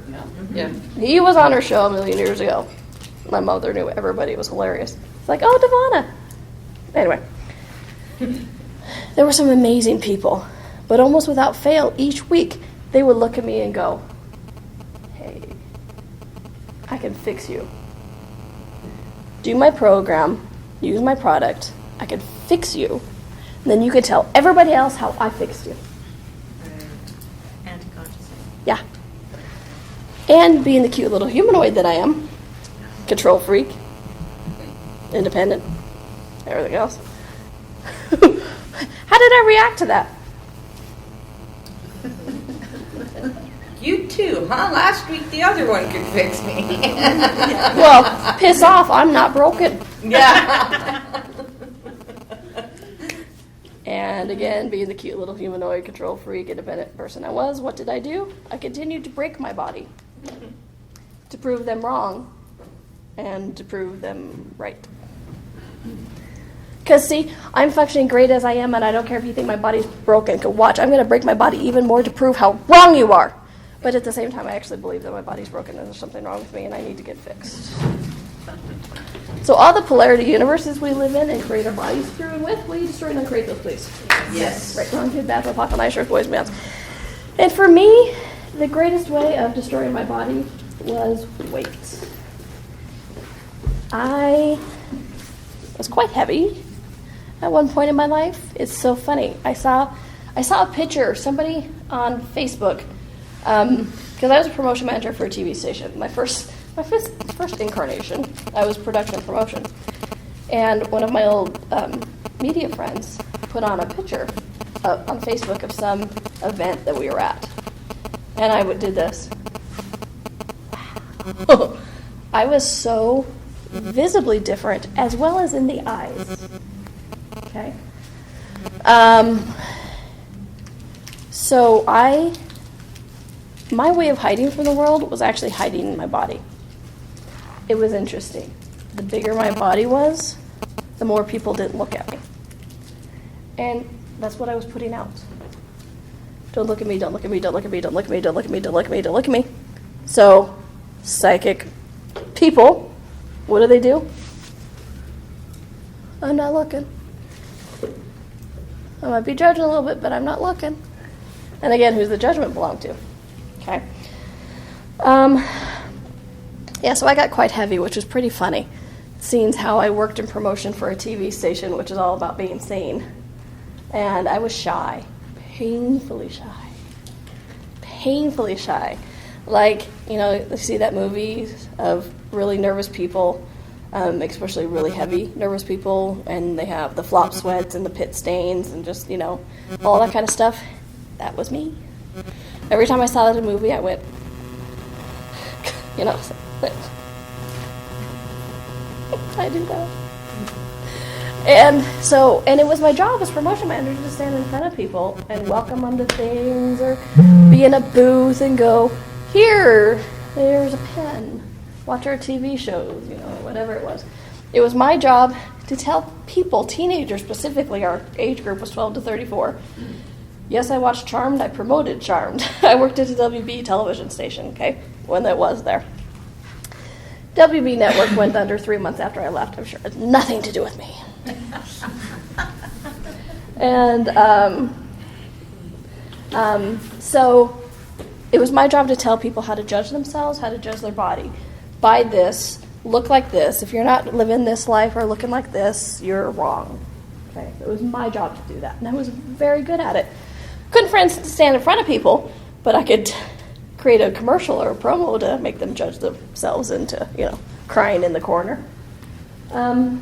Yeah. He was on her show a million years ago. My mother knew everybody. It was hilarious. It's like, oh, Devonna. Anyway. There were some amazing people. But almost without fail, each week, they would look at me and go, hey, I can fix you. Do my program, use my product, I can fix you, and then you can tell everybody else how I fixed you. Anti-consciousness. Yeah. And being the cute little humanoid that I am, control freak, independent, everything else. How did I react to that? You too, huh? Last week the other one could fix me. Well, piss off, I'm not broken. Yeah. And again, being the cute little humanoid, control freak, independent person I was, what did I do? I continued to break my body to prove them wrong and to prove them right. Because, see, I'm functioning great as I am, and I don't care if you think my body's broken. Go watch, I'm going to break my body even more to prove how wrong you are. But at the same time, I actually believe that my body's broken and there's something wrong with me and I need to get fixed. So all the polarity universes we live in and create our bodies through and with, will you destroy and uncreate those, please? Yes. Right, wrong, good, bad, pop, nice shirts, boys, bands. And for me, the greatest way of destroying my body was weight. I was quite heavy at one point in my life. It's so funny. I saw a picture, somebody on Facebook, because I was a promotion manager for a TV station. My first incarnation, I was production and promotion. And one of my old media friends put on a picture on Facebook of some event that we were at. And I did this. I was so visibly different, as well as in the eyes. Okay? So my way of hiding from the world was actually hiding in my body. It was interesting. The bigger my body was, the more people didn't look at me. And that's what I was putting out. Don't look at me, don't look at me, don't look at me, don't look at me, don't look at me, don't look at me, don't look at me. So, psychic people, what do? I'm not looking. I might be judging a little bit, but I'm not looking. And again, who's the judgment belong to? Okay. Yeah, so I got quite heavy, which was pretty funny. Seeing how I worked in promotion for a TV station, which is all about being sane. And I was shy. Painfully shy. Like, you know, you see that movie of really nervous people, especially really heavy nervous people, and they have the flop sweats and the pit stains and just, you know, all that kind of stuff. That was me. Every time I saw that in a movie, I went, you know, I do that. And it was my job as promotion manager to stand in front of people and welcome them to things or be in a booth and go, here, there's a pen, watch our TV shows, you know, whatever it was. It was my job to tell people, teenagers specifically, our age group was 12 to 34. Yes, I watched Charmed, I promoted Charmed. I worked at a WB television station, okay, when that was there. WB Network went under 3 months after I left. I'm sure it had nothing to do with me. So it was my job to tell people how to judge themselves, how to judge their body. Buy this, look like this. If you're not living this life or looking like this, you're wrong. Okay, it was my job to do that, and I was very good at it. Couldn't, for instance, stand in front of people, but I could create a commercial or a promo to make them judge themselves into, crying in the corner. And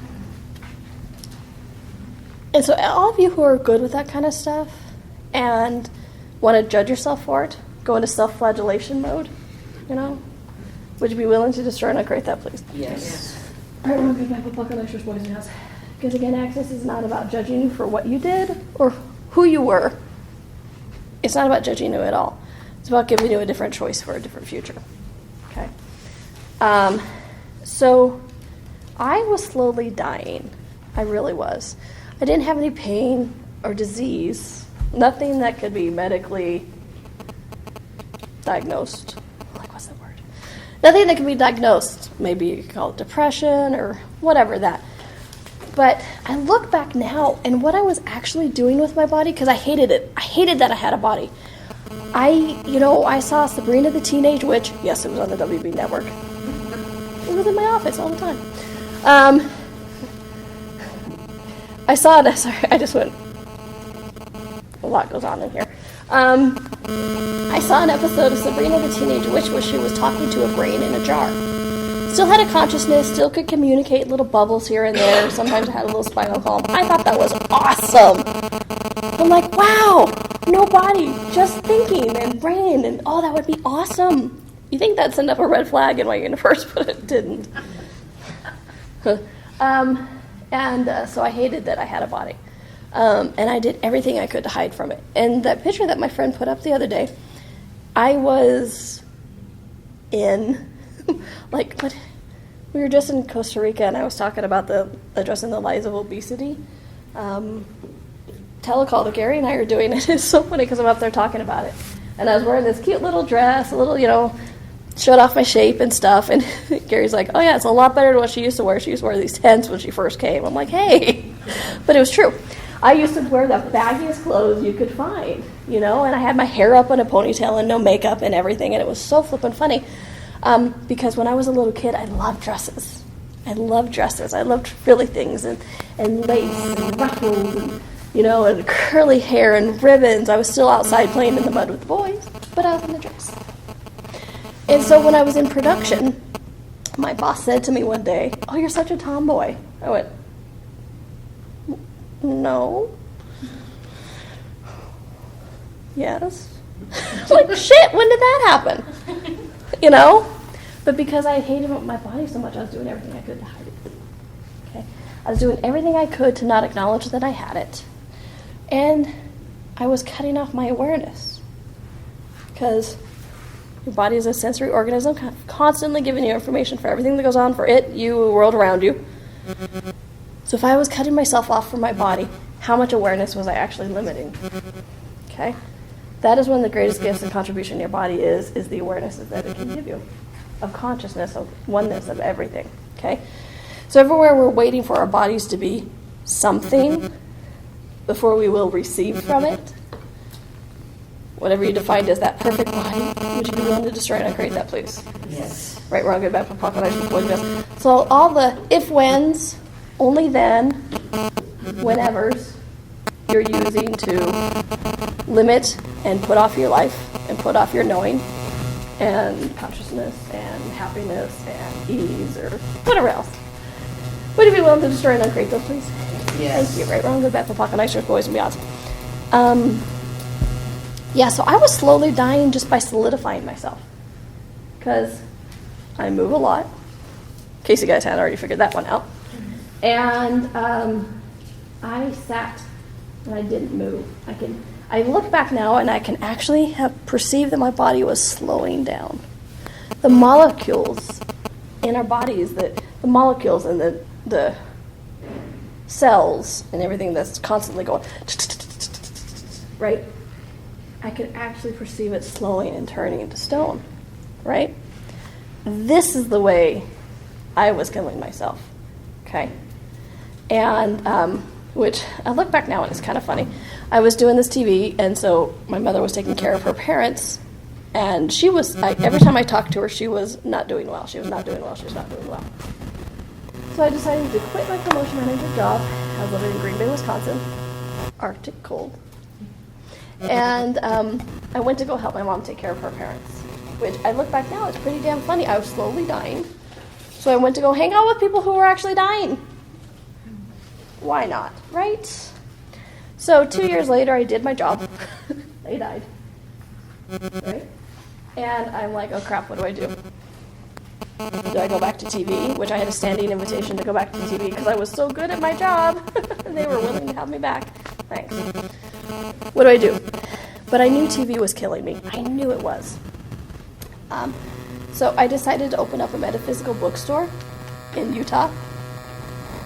so all of you who are good with that kind of stuff and want to judge yourself for it, go into self-flagellation mode, would you be willing to destroy and uncreate that, please? Yes. All right, we'll go back to Buckle Lectures, boys and girls. Because again, Access is not about judging you for what you did or who you were. It's not about judging you at all. It's about giving you a different choice for a different future. Okay? So I was slowly dying. I really was. I didn't have any pain or disease. Nothing that could be medically diagnosed. What's that word? Nothing that can be diagnosed. Maybe you could call it depression or whatever that. But I look back now and what I was actually doing with my body, because I hated it. I hated that I had a body. I saw Sabrina the Teenage Witch. Yes, it was on the WB network. It was in my office all the time. I saw it. Sorry, I just went. A lot goes on in here. I saw an episode of Sabrina the Teenage Witch where she was talking to a brain in a jar. Still had a consciousness, still could communicate little bubbles here and there. Sometimes I had a little spinal column. I thought that was awesome. I'm like, wow, no body, just thinking and brain, and that would be awesome. You think that'd send up a red flag in my universe, but it didn't. So I hated that I had a body. And I did everything I could to hide from it. And that picture that my friend put up the other day, I was in... we were just in Costa Rica, and I was talking about addressing the lies of obesity. Telecall that Gary and I are doing it. It's so funny because I'm up there talking about it. And I was wearing this cute little dress, a little, showed off my shape and stuff. And Gary's like, oh, yeah, it's a lot better than what she used to wear. She used to wear these tents when she first came. I'm like, hey. But it was true. I used to wear the baggiest clothes you could find, and I had my hair up in a ponytail and no makeup and everything. And it was so flippin' funny. Because when I was a little kid, I loved dresses. I loved frilly things and lace and ruffles and, and curly hair and ribbons. I was still outside playing in the mud with the boys, but I was in the dress. And so when I was in production, my boss said to me one day, oh, you're such a tomboy. I went, no. Yes. Like, shit, when did that happen? But because I hated my body so much, I was doing everything I could to hide it. Okay? I was doing everything I could to not acknowledge that I had it. And I was cutting off my awareness. Because your body is a sensory organism, constantly giving you information for everything that goes on for it, you, the world around you. So if I was cutting myself off from my body, how much awareness was I actually limiting? Okay? That is one of the greatest gifts and contribution to your body is the awareness that it can give you, of consciousness, of oneness, of everything, okay? So everywhere we're waiting for our bodies to be something before we will receive from it, whatever you defined as that perfect body, would you be willing to destroy and uncreate that, please? Yes. Right, wrong, good, bad, population, so all the if-whens, only then, whenevers, you're using to limit and put off your life and put off your knowing and consciousness and happiness and ease or whatever else. Would you be willing to destroy and uncreate those, please? Yes. Thank you. Right, wrong, good, bad, for nice, boys and beyonds. So I was slowly dying just by solidifying myself because I move a lot. In case you guys hadn't already figured that one out. And I sat and I didn't move. I look back now and I can actually have perceived that my body was slowing down. The molecules in our bodies, the molecules and the cells and everything that's constantly going, right? I could actually perceive it slowing and turning into stone, right? This is the way I was killing myself, okay? And which I look back now and it's kind of funny. I was doing this TV, and so my mother was taking care of her parents, and she was, every time I talked to her, she was not doing well. She was not doing well. She was not doing well. So I decided to quit my promotion manager job. I was living in Green Bay, Wisconsin, Arctic cold. And I went to go help my mom take care of her parents, which I look back now, it's pretty damn funny. I was slowly dying. So I went to go hang out with people who were actually dying. Why not, right? So 2 years later, I did my job. They died. Right? And I'm like, oh crap, what do I do? Do I go back to TV? Which I had a standing invitation to go back to TV because I was so good at my job. They were willing to have me back. Thanks. What do I do? But I knew TV was killing me. I knew it was. So I decided to open up a metaphysical bookstore in Utah,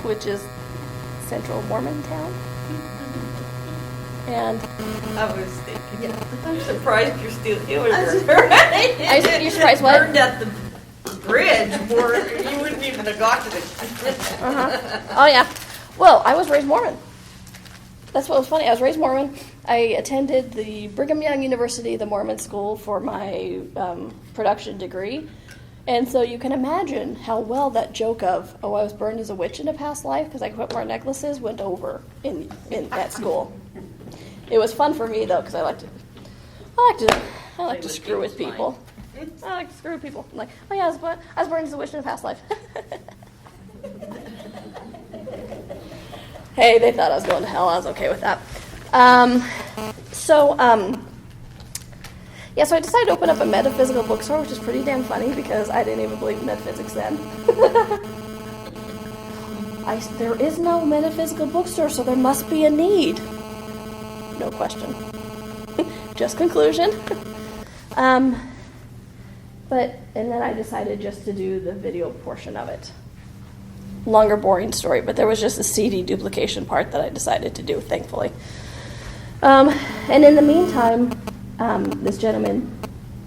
which is central Mormon town. And I was thinking, I'm surprised you're still doing it. you're surprised what? Burned at the bridge, or you wouldn't even have got to the. Oh yeah. Well, I was raised Mormon. That's what was funny. I was raised Mormon. I attended the Brigham Young University, the Mormon school, for my production degree. And so you can imagine how well that joke of, oh, I was burned as a witch in a past life because I put more necklaces went over in at school. It was fun for me, though, because I like to screw with people. I like to screw with people. I'm like, oh, yeah, I was burned as a witch in a past life. Hey, they thought I was going to hell. I was okay with that. So I decided to open up a metaphysical bookstore, which is pretty damn funny because I didn't even believe in metaphysics then. There is no metaphysical bookstore, so there must be a need. No question. Just conclusion. And then I decided just to do the video portion of it. Longer, boring story, but there was just a CD duplication part that I decided to do, thankfully. And in the meantime, this gentleman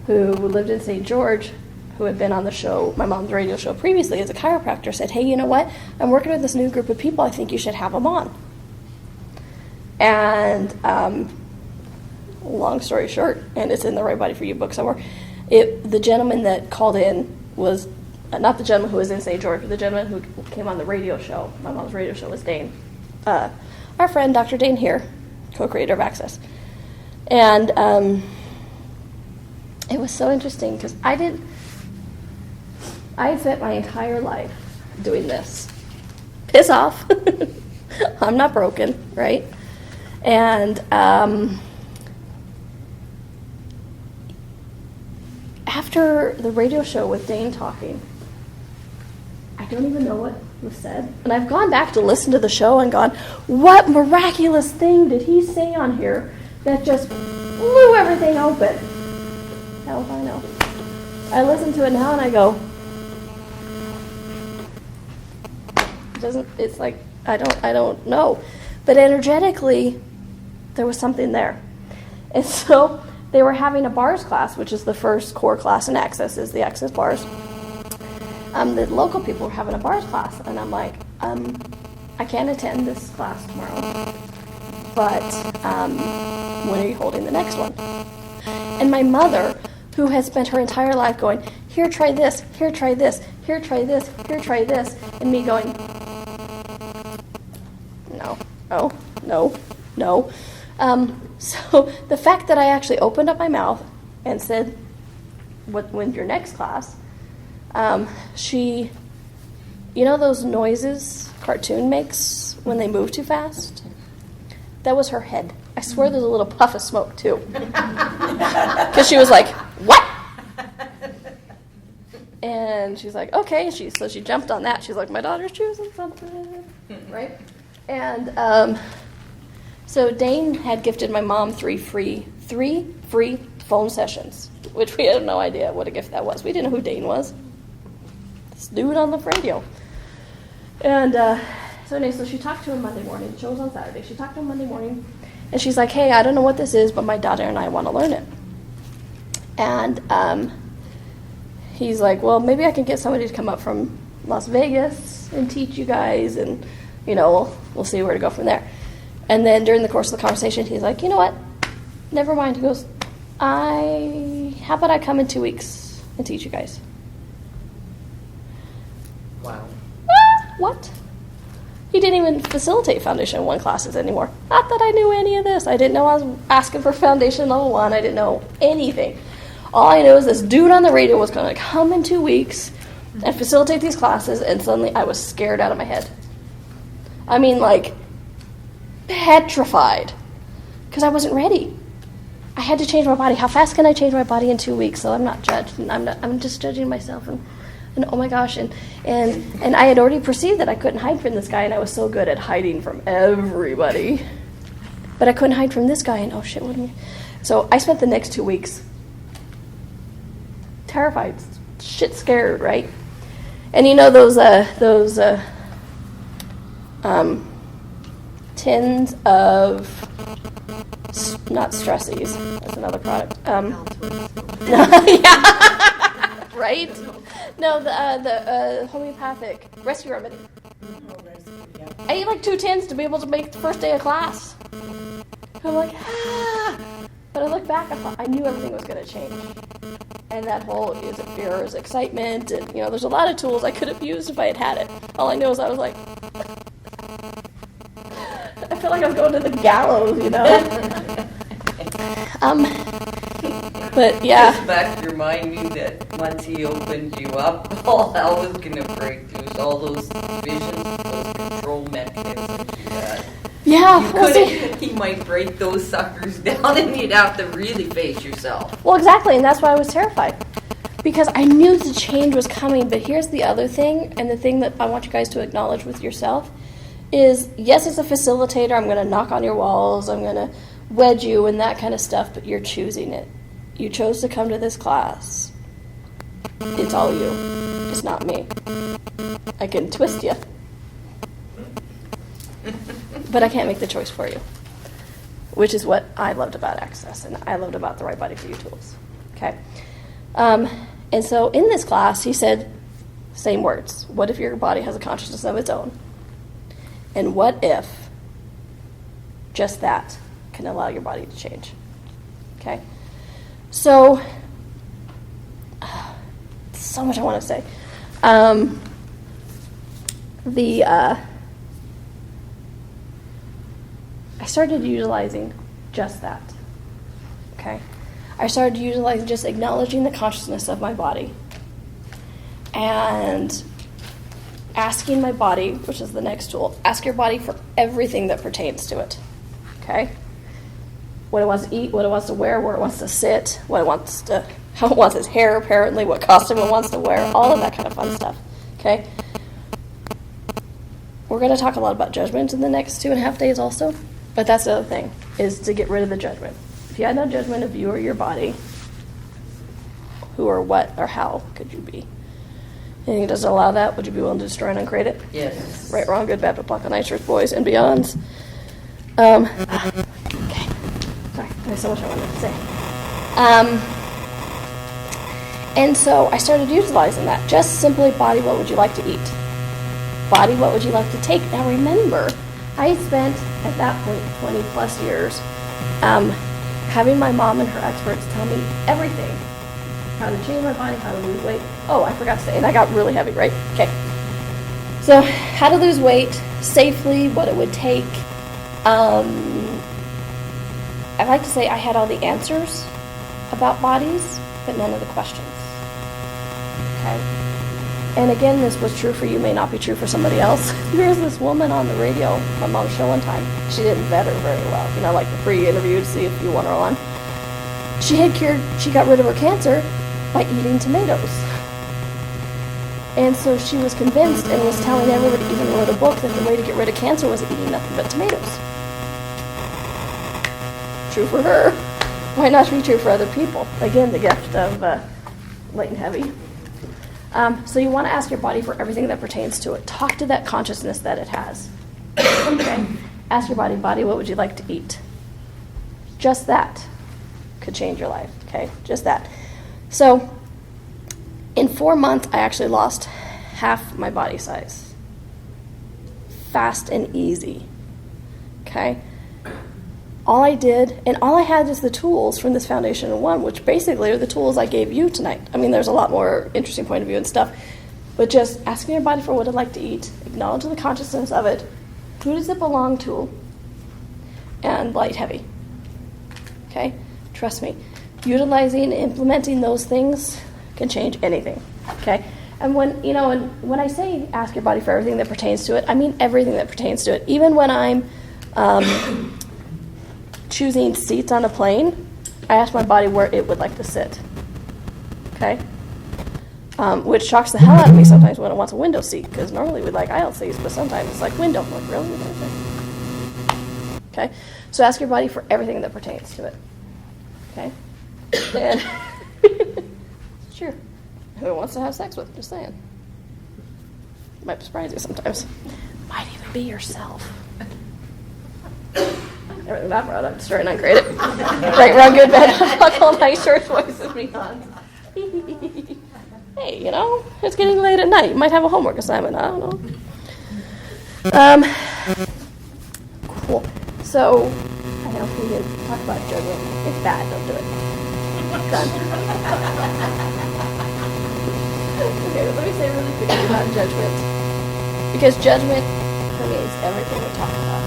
who lived in St. George, who had been on the show, my mom's radio show previously as a chiropractor, said, hey, you know what? I'm working with this new group of people. I think you should have them on. And long story short, and it's in the Right Body for You book somewhere, the gentleman that called in was not the gentleman who was in St. George, but the gentleman who came on the radio show. My mom's radio show was Dane. Our friend, Dr. Dane here, co-creator of Access. And it was so interesting because I had spent my entire life doing this. Piss off. I'm not broken, right? And after the radio show with Dane talking, I don't even know what was said. And I've gone back to listen to the show and gone, what miraculous thing did he say on here that just blew everything open? Hell if I know. I listen to it now and I go, it's like, I don't know. But energetically, there was something there. And so they were having a bars class, which is the first core class in Access, is the Access bars. The local people were having a bars class, and I'm like, I can't attend this class tomorrow, but when are you holding the next one? And my mother, who has spent her entire life going, here, try this, here, try this, here, try this, here, try this, and me going, no. So the fact that I actually opened up my mouth and said, when's your next class? She, you know those noises cartoon makes when they move too fast? That was her head. I swear there's a little puff of smoke too. Because she was like, what? And she's like, okay. So she jumped on that. She's like, my daughter's choosing something, right? And so Dane had gifted my mom three free phone sessions, which we had no idea what a gift that was. We didn't know who Dane was. This dude on the radio. And so she talked to him Monday morning. The show was on Saturday. She talked to him Monday morning, and she's like, hey, I don't know what this is, but my daughter and I want to learn it. And he's like, well, maybe I can get somebody to come up from Las Vegas and teach you guys, and, we'll see where to go from there. And then during the course of the conversation, he's like, you know what? Never mind. He goes, how about I come in 2 weeks and teach you guys? Wow. What? He didn't even facilitate Foundation 1 classes anymore. Not that I knew any of this. I didn't know I was asking for Foundation Level 1. I didn't know anything. All I know is this dude on the radio was going to come in 2 weeks and facilitate these classes, and suddenly I was scared out of my head. I mean, like, petrified. Because I wasn't ready. I had to change my body. How fast can I change my body in 2 weeks? So I'm not judged. I'm just judging myself. And oh my gosh. And I had already perceived that I couldn't hide from this guy, and I was so good at hiding from everybody. But I couldn't hide from this guy, and oh shit, what am I? So I spent the next 2 weeks terrified, shit scared, right? And you know those tins of not Stressies. That's another product. Yeah, right. No, the homeopathic rescue remedy. I ate like 2 tins to be able to make the first day of class. I'm like, But I look back, I knew everything was going to change. And that whole is it fear, is excitement, and there's a lot of tools I could have used if I had had it. All I know is I was like, I feel like I was going to the gallows, But yeah. Just back to remind me that once he opened you up, all hell was going to break loose. All those visions, those control mechanisms you had. Yeah. He might break those suckers down and you'd have to really face yourself. Well, exactly, and that's why I was terrified. Because I knew the change was coming, but here's the other thing, and the thing that I want you guys to acknowledge with yourself, is yes, as a facilitator, I'm going to knock on your walls, I'm going to wedge you and that kind of stuff, but you're choosing it. You chose to come to this class. It's all you. It's not me. I can twist you. But I can't make the choice for you. Which is what I loved about Access, and I loved about the Right Body for You tools. Okay? And so in this class, he said, same words. What if your body has a consciousness of its own? And what if just that can allow your body to change? Okay? So, so much I want to say. I started utilizing just that. Okay? I started utilizing just acknowledging the consciousness of my body and asking my body, which is the next tool, ask your body for everything that pertains to it. Okay? What it wants to eat, what it wants to wear, where it wants to sit, how it wants its hair apparently, what costume it wants to wear, all of that kind of fun stuff. Okay? We're going to talk a lot about judgment in the next 2.5 days also, but that's the other thing, is to get rid of the judgment. If you had no judgment of you or your body, who or what or how could you be? Anything that doesn't allow that, would you be willing to destroy and uncreate it? Yes. Right, wrong, good, bad, but black and white shirts, boys and beyonds. Okay. Sorry, there's so much I wanted to say. And so I started utilizing that. Just simply, body, what would you like to eat? Body, what would you like to take? Now remember, I spent, at that point, 20 plus years, having my mom and her experts tell me everything. How to change my body, how to lose weight. Oh, I forgot to say, and I got really heavy, right? Okay. So, how to lose weight safely, what it would take. I like to say I had all the answers about bodies, but none of the questions. Okay? And again, this was true for you, may not be true for somebody else. There's this woman on the radio, my mom's show one time. She didn't vet her very well. Like the pre-interview to see if you want her on. She got rid of her cancer by eating tomatoes. And so she was convinced and was telling everybody, even wrote a book, that the way to get rid of cancer was eating nothing but tomatoes. True for her. Why not be true for other people? Again, the gift of light and heavy. So you want to ask your body for everything that pertains to it. Talk to that consciousness that it has. Okay? Ask your body, what would you like to eat? Just that could change your life. Okay? Just that. So, in 4 months, I actually lost half my body size. Fast and easy. Okay? all I did, and all I had is the tools from this Foundation in One, which basically are the tools I gave you tonight. I mean, there's a lot more interesting point of view and stuff, but just asking your body for what it'd like to eat, acknowledging the consciousness of it, who does it belong to, and light, heavy. Okay? Trust me. Utilizing and implementing those things can change anything. Okay? And when I say ask your body for everything that pertains to it, I mean everything that pertains to it. Even when I'm choosing seats on a plane, I ask my body where it would like to sit. Okay? Which shocks the hell out of me sometimes when it wants a window seat, because normally we like aisle seats, but sometimes it's like window. I'm like, really? Okay? So ask your body for everything that pertains to it. Okay? And sure. Who wants to have sex with? Just saying. Might surprise you sometimes. Might even be yourself. Everything that brought up, starting on credit. Right, wrong, good, bad. Fuck all nice short voices beyond. Hey, it's getting late at night. You might have a homework assignment. I don't know. Cool. So, I know we did talk about judgment. It's bad. Don't do it. Done. Okay, let me say really quickly about judgment. Because judgment permeates everything we talk about.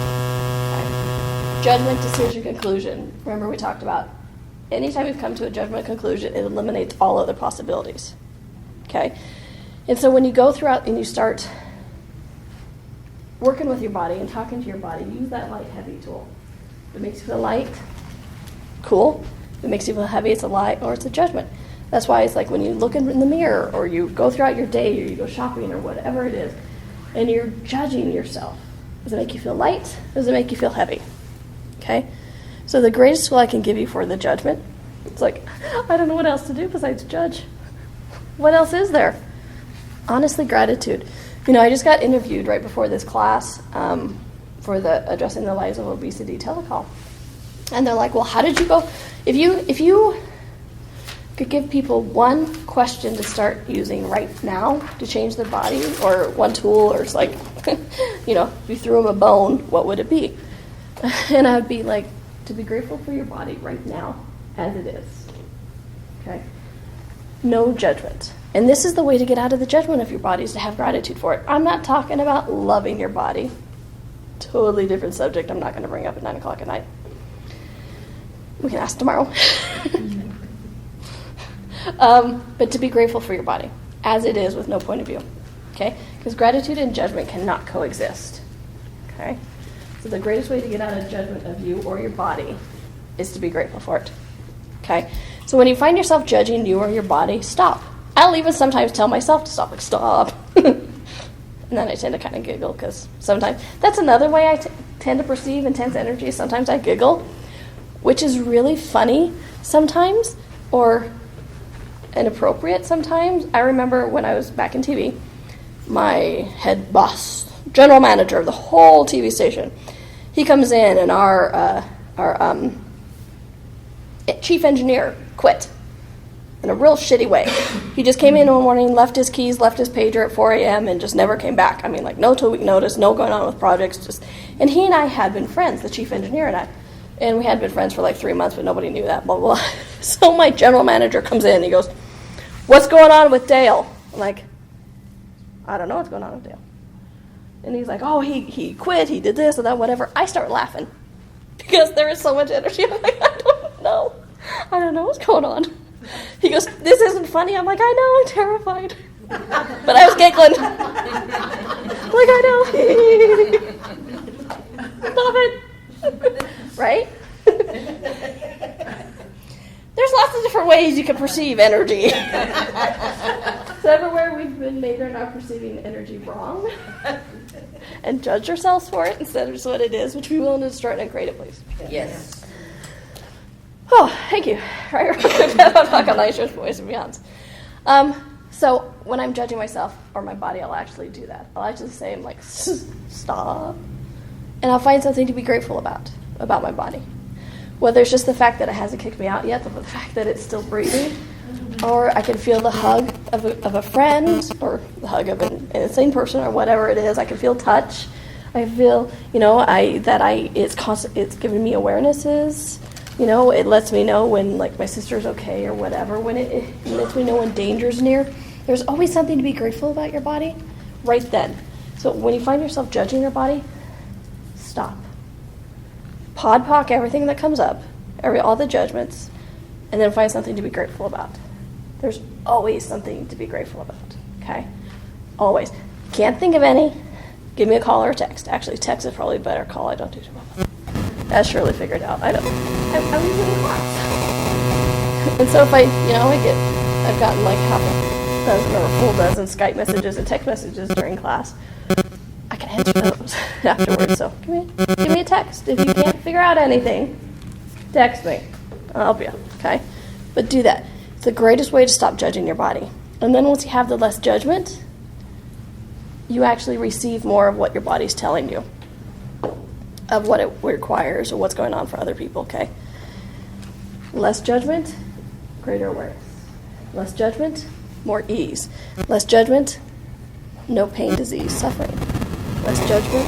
Okay? Judgment, decision, conclusion. Remember we talked about anytime we've come to a judgment conclusion, it eliminates all other possibilities. Okay? And so when you go throughout and you start working with your body and talking to your body, use that light heavy tool. If it makes you feel light, cool. If it makes you feel heavy, it's a lie or it's a judgment. That's why it's like when you look in the mirror or you go throughout your day or you go shopping or whatever it is, and you're judging yourself. Does it make you feel light? Does it make you feel heavy? Okay? So the greatest tool I can give you for the judgment, it's like, I don't know what else to do besides judge. What else is there? Honestly, gratitude. I just got interviewed right before this class for the Addressing the Lives of Obesity telecall. And they're like, well, how did you go? If you could give people one question to start using right now to change their body, or one tool, or it's like, if you threw them a bone, what would it be? And I would be like, to be grateful for your body right now, as it is. Okay? No judgment. And this is the way to get out of the judgment of your body, is to have gratitude for it. I'm not talking about loving your body. Totally different subject I'm not going to bring up at 9 o'clock at night. We can ask tomorrow. But to be grateful for your body, as it is, with no point of view. Okay? Because gratitude and judgment cannot coexist. Okay? So the greatest way to get out of judgment of you or your body is to be grateful for it. Okay? So when you find yourself judging you or your body, stop. I'll even sometimes tell myself to stop, like, stop. And then I tend to kind of giggle, because sometimes, that's another way I tend to perceive intense energy. Sometimes I giggle, which is really funny sometimes, or inappropriate sometimes. I remember when I was back in TV, my head boss, general manager of the whole TV station, he comes in, and our chief engineer quit in a real shitty way. He just came in one morning, left his keys, left his pager at 4 a.m. and just never came back. I mean, like, no 2-week notice, no going on with projects. And he and I had been friends, the chief engineer and I. And we had been friends for like 3 months, but nobody knew that, blah, blah, blah. So my general manager comes in, and he goes, what's going on with Dale? I'm like, I don't know what's going on with Dale. And he's like, oh, he quit, he did this and that, whatever. I start laughing because there is so much energy. I'm like, I don't know what's going on. He goes, this isn't funny. I'm like, I know, I'm terrified. But I was giggling. Like, I know. Stop it. Right? There's lots of different ways you can perceive energy. So everywhere we've been made are now perceiving energy wrong and judge ourselves for it instead of just what it is, which we will to start and create it, please. Yes. Oh, thank you. Right? I'm talking nice voice and beyond. So when I'm judging myself or my body, I'll actually do that. I'll actually say, I'm like, stop. And I'll find something to be grateful about my body. Whether it's just the fact that it hasn't kicked me out yet, but the fact that it's still breathing, or I can feel the hug of a friend, or the hug of an insane person, or whatever it is. I can feel touch. I feel, it's giving me awarenesses. It lets me know when, like, my sister's okay or whatever. When it lets me know when danger's near. There's always something to be grateful about your body right then. So when you find yourself judging your body, stop. Podpoc everything that comes up, all the judgments, and then find something to be grateful about. There's always something to be grateful about, okay? Always. Can't think of any, give me a call or a text. Actually, text is probably a better call. I don't do too well. As Shirley figured out. I was in class. And so if I've gotten like half a dozen or a full dozen Skype messages and text messages during class. I can answer those afterwards. So give me a text. If you can't figure out anything, text me. I'll help you, okay? But do that. It's the greatest way to stop judging your body. And then once you have the less judgment, you actually receive more of what your body's telling you, of what it requires or what's going on for other people, okay? Less judgment, greater awareness. Less judgment, more ease. Less judgment, no pain, disease, suffering. Less judgment,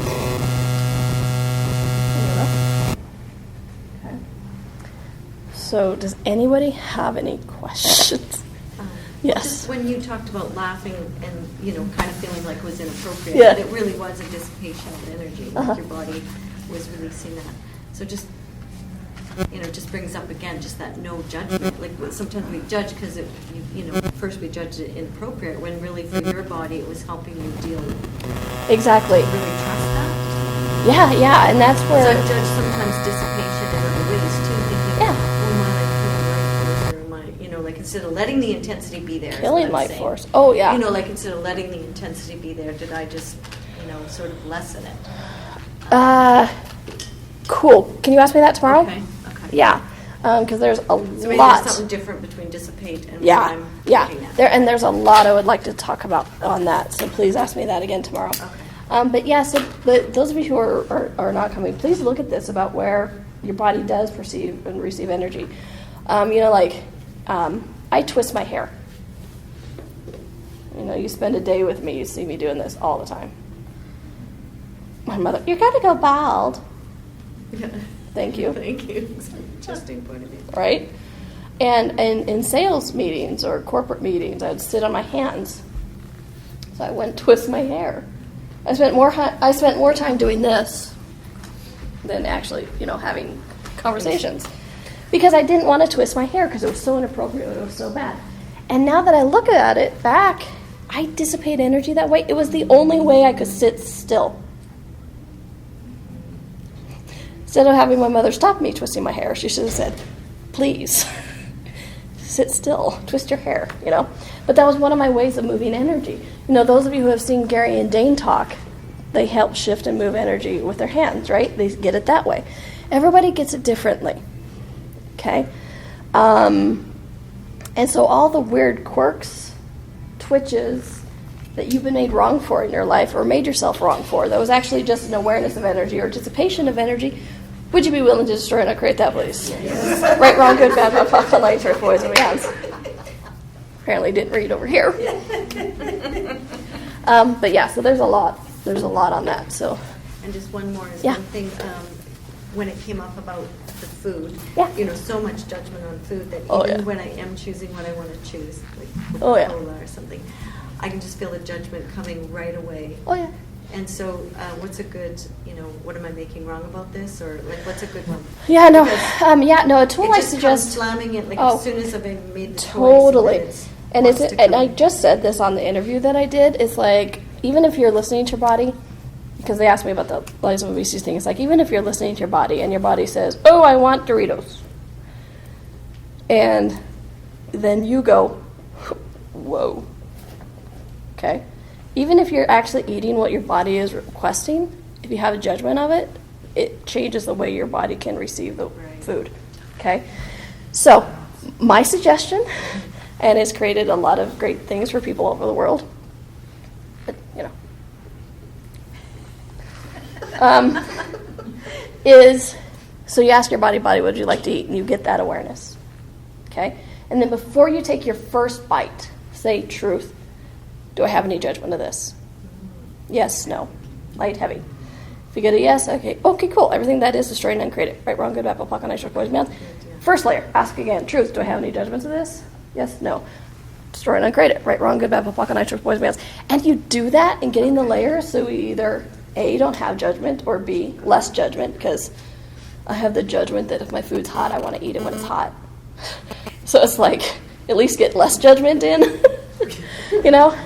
okay. So does anybody have any questions? Yes. Just when you talked about laughing and, kind of feeling like it was inappropriate, Yeah. but it really was a dissipation of energy, like your body was releasing that. So just brings up again just that no judgment. Like sometimes we judge because first we judged it inappropriate when really for your body it was helping you deal. Exactly. Really trust that. Yeah, and that's Because where. I've judged sometimes dissipation in other ways too, thinking, Yeah. am I feeling right force or am I, like instead of letting the intensity be there. is Killing what I'm life saying. force. Oh, yeah. Like instead of letting the intensity be there, did I just, sort of lessen it? Cool. Can you ask me that tomorrow? Okay. Yeah, because there's a So maybe lot. there's something different between dissipate and what Yeah, I'm yeah. looking at. There's a lot I would like to talk about on that. So please ask me that again tomorrow. Okay. But those of you who are not coming, please look at this about where your body does perceive and receive energy. I twist my hair. You spend a day with me, you see me doing this all the time. My mother, you're going to go bald. Yeah. Thank you. Thank you. Interesting point of view. Right? And in sales meetings or corporate meetings, I'd sit on my hands. So I wouldn't twist my hair. I spent more time doing this than actually, having conversations. Because I didn't want to twist my hair because it was so inappropriate, it was so bad. And now that I look at it back, I dissipate energy that way. It was the only way I could sit still. Instead of having my mother stop me twisting my hair, she should have said, please, sit still, twist your hair, But that was one of my ways of moving energy. Those of you who have seen Gary and Dane talk, they help shift and move energy with their hands, right? They get it that way. Everybody gets it differently, okay? And so all the weird quirks, twitches that you've been made wrong for in your life or made yourself wrong for, that was actually just an awareness of energy or dissipation of energy, would you be willing to destroy and uncreate that, please? Yes. Right, wrong, good, bad, bad, pop, light, earth, boys, and beyonds. Apparently didn't read over here. But yeah, so there's a lot on that. So. And just one more is Yeah. one thing, when it came up about the food, Yeah. so much judgment on food that Oh, even yeah. when I am choosing what I want to choose, like Oh, yeah. Coca-Cola or something, I can just feel the judgment coming right away. Oh yeah. And so, what's a good, what am I making wrong about this, or like, what's a good one? Yeah, no, Because a tool it I just suggest. comes slamming it, like Oh, as soon as I've made the totally. choice. And wants it's to and come. I just said this on the interview that I did. It's like even if you're listening to your body, because they asked me about the lies of obesity thing. It's like even if you're listening to your body and your body says, "Oh, I want Doritos," and then you go, "Whoa." Okay? Even if you're actually eating what your body is requesting, if you have a judgment of it, it changes the way your body can receive the food. Okay? So, my suggestion, and it's created a lot of great things for people all over the world, but, is, so you ask your body, what would you like to eat? And you get that awareness. Okay? And then before you take your first bite, say truth. Do I have any judgment of this? Yes, no. Light, heavy. If you get a yes, okay, cool. Everything that is, destroy and uncreate it. Right, wrong, good, bad, apple, pocket, nice, boys, beyond. First layer, ask again. Truth, do I have any judgments of this? Yes, no. Destroy and uncreate it. Right, wrong, good, bad, apple, pocket, nice, boys, beyond. And you do that in getting the layers, so we either A, don't have judgment, or B, less judgment, because I have the judgment that if my food's hot, I want to eat it when it's hot. So it's like, at least get less judgment in, you know?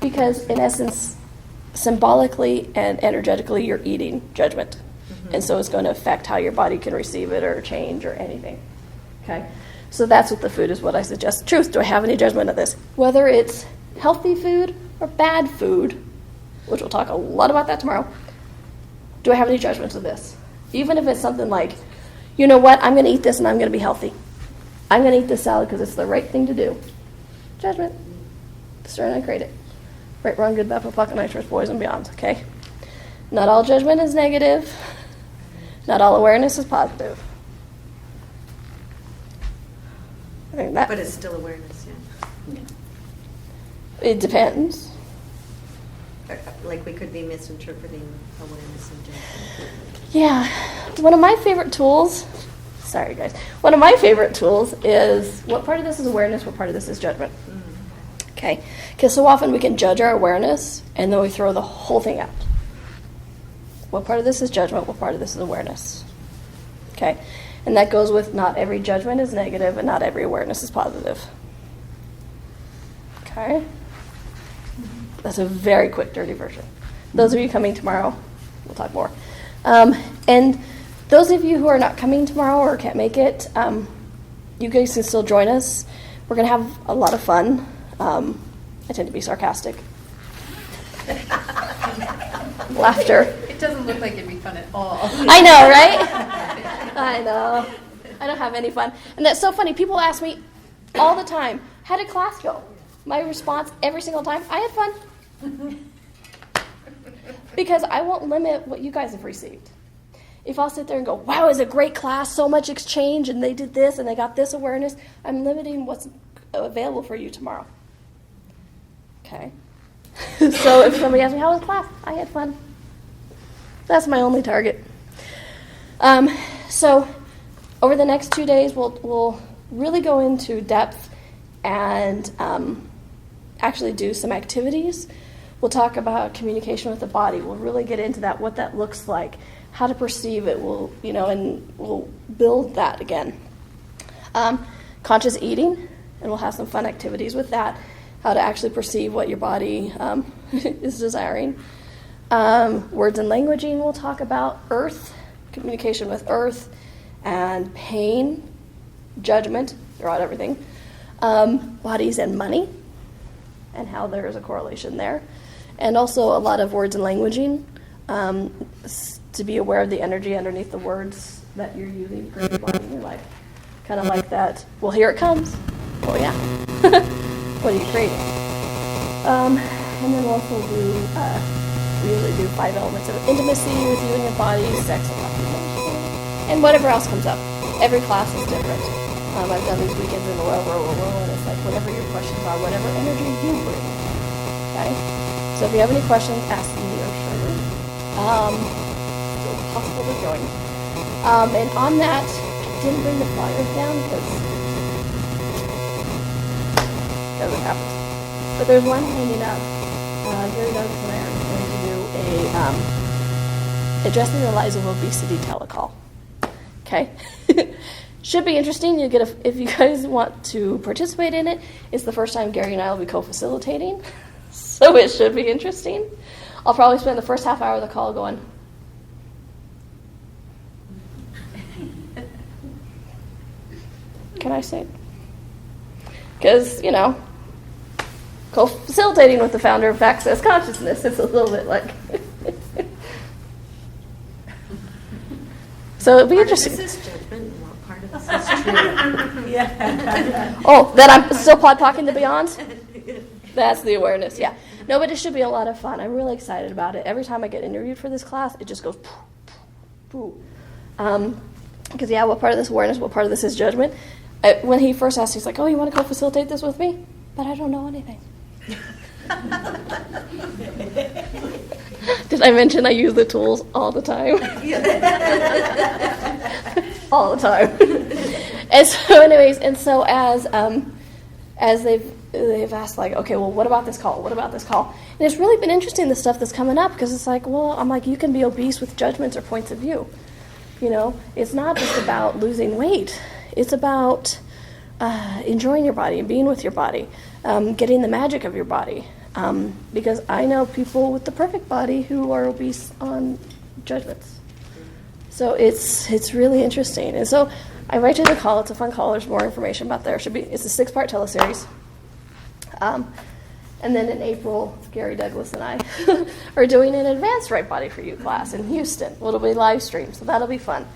Because in essence, symbolically and energetically, you're eating judgment. And so it's going to affect how your body can receive it or change or anything. Okay? So that's what the food is, what I suggest. Truth, do I have any judgment of this? Whether it's healthy food or bad food, which we'll talk a lot about that tomorrow, do I have any judgments of this? Even if it's something like, you know what, I'm going to eat this and I'm going to be healthy. I'm going to eat this salad because it's the right thing to do. Judgment. Destroy and uncreate it. Right, wrong, good, bad, apple, pocket, nitrous, boys, and beyond. Okay? Not all judgment is negative. Not all awareness is positive. I think that, But it's still awareness, yeah. it depends. Like we could be misinterpreting awareness and judgment. Yeah. One of my favorite tools, sorry guys, one of my favorite tools is what part of this is awareness, what part of this is judgment. Okay? Because so often we can judge our awareness and then we throw the whole thing out. What part of this is judgment, what part of this is awareness. Okay? And that goes with not every judgment is negative and not every awareness is positive. Okay? That's a very quick, dirty version. Those of you coming tomorrow, we'll talk more. And those of you who are not coming tomorrow or can't make it, you guys can still join us. We're going to have a lot of fun. I tend to be sarcastic. Laughter. It doesn't look like it'd be fun at all. I know, right? I know. I don't have any fun. And that's so funny. People ask me all the time, how did class go? My response every single time, I had fun. Because I won't limit what you guys have received. If I'll sit there and go, wow, it was a great class, so much exchange, and they did this, and they got this awareness, I'm limiting what's available for you tomorrow. Okay? So if somebody asks me, how was class? I had fun. That's my only target. So over the next 2 days, we'll really go into depth and actually do some activities. We'll talk about communication with the body. We'll really get into that, what that looks like, how to perceive it. And we'll build that again. Conscious eating, and we'll have some fun activities with that. How to actually perceive what your body is desiring. Words and languaging, we'll talk about earth, communication with earth, and pain, judgment, throughout everything. Bodies and money, and how there is a correlation there. And also a lot of words and languaging, to be aware of the energy underneath the words that you're using for your body in your life. Kind of like that, well, here it comes. Oh, yeah. What are you creating? And then we'll also do, we usually do 5 elements of intimacy with you and your body, sex, and occupation, and whatever else comes up. Every class is different. I've done these weekends in a row, and it's like whatever your questions are, whatever energy you bring. Okay? So if you have any questions, ask me or Shirley. Still possible to join. And on that, I didn't bring the flyers down because it happens. But there's one hanging up. Gary Douglas and I are going to do a Addressing the Lives of Obesity telecall. Okay? Should be interesting. You get if you guys want to participate in it, it's the first time Gary and I will be co-facilitating. So it should be interesting. I'll probably spend the first half hour of the call going, can I say it? Because, co-facilitating with the founder of Access Consciousness, it's a little bit like... So it'll be interesting. This is judgment, and what part of this is true? Yeah. Oh, then I'm still talking the beyond? That's the awareness, yeah. No, but it should be a lot of fun. I'm really excited about it. Every time I get interviewed for this class, it just goes poof, poof, poof. Because, what part of this awareness, what part of this is judgment? When he first asked, he's like, oh, you want to co-facilitate this with me? But I don't know anything. Did I mention I use the tools all the time? All the time. And so, anyways, and so as they've asked, like, okay, well, what about this call? What about this call? And it's really been interesting, the stuff that's coming up, because it's like, well, I'm like, you can be obese with judgments or points of view. You know, it's not just about losing weight. It's about enjoying your body and being with your body, getting the magic of your body. Because I know people with the perfect body who are obese on judgments. So it's really interesting. And so I write you the call. It's a fun call. There's more information about there. It's a 6-part teleseries. And then in April, Gary Douglas and I are doing an advanced Right Body for You class in Houston. It'll be live streamed, so that'll be fun.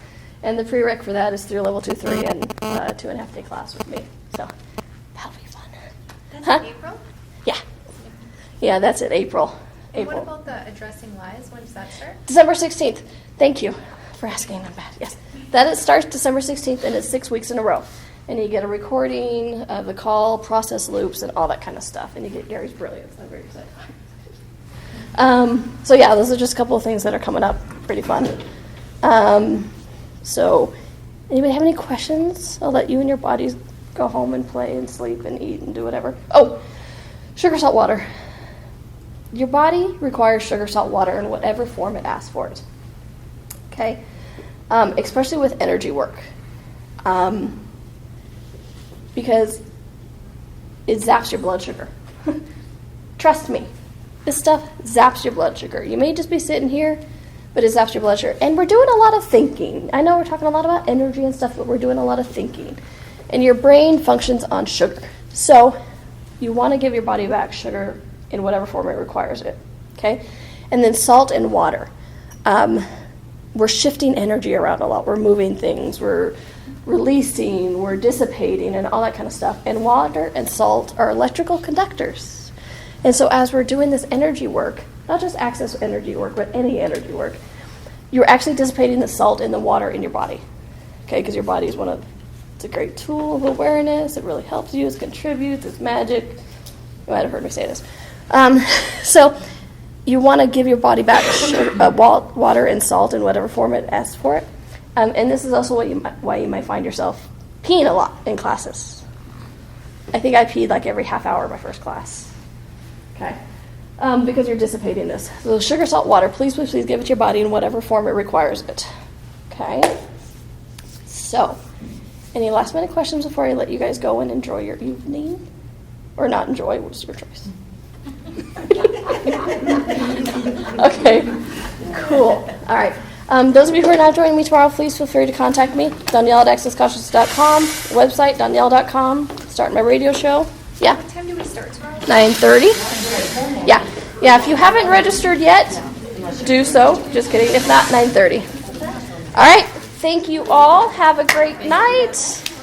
And the prereq for that is through level 2, 3, and 2.5-day class with me. So that'll be fun. That's Huh? in April? Yeah. Yeah, that's in April. And what about the addressing lies? When does that start? December 16th. Thank you for asking. I'm bad. Yes. That starts December 16th, and it's 6 weeks in a row. And you get a recording of the call, process loops, and all that kind of stuff. And you get Gary's brilliance. I'm very excited. So yeah, those are just a couple of things that are coming up. Pretty fun. So anybody have any questions? I'll let you and your bodies go home and play and sleep and eat and do whatever. Oh, sugar, salt, water. Your body requires sugar, salt, water in whatever form it asks for it. Okay? Especially with energy work. Because it zaps your blood sugar. Trust me, this stuff zaps your blood sugar. You may just be sitting here, but it zaps your blood sugar. And we're doing a lot of thinking. I know we're talking a lot about energy and stuff, but we're doing a lot of thinking. And your brain functions on sugar. So you want to give your body back sugar in whatever form it requires it. Okay? And then salt and water. We're shifting energy around a lot. We're moving things. We're releasing, we're dissipating, and all that kind of stuff. And water and salt are electrical conductors. And so as we're doing this energy work, not just access energy work, but any energy work, you're actually dissipating the salt and the water in your body. Okay, because your body is it's a great tool of awareness. It really helps you. It contributes. It's magic. You might have heard me say this. So you want to give your body back water and salt in whatever form it asks for it. And this is also why you might find yourself peeing a lot in classes. I think I peed like every half hour in my first class. Okay? Because you're dissipating this. So sugar, salt, water, please, please, please give it to your body in whatever form it requires it. Okay? So, any last minute questions before I let you guys go and enjoy your evening? Or not enjoy, what's your choice? Okay, cool. All right. Those of you who are not joining me tomorrow, please feel free to contact me. Donnielle@accessconscious.com, website, Donnielle.com. Starting my radio show. Yeah. What time do we start tomorrow? 9:30. Yeah. Yeah, if you haven't registered yet, do so. Just kidding. If not, 9:30. All right. Thank you all. Have a great night.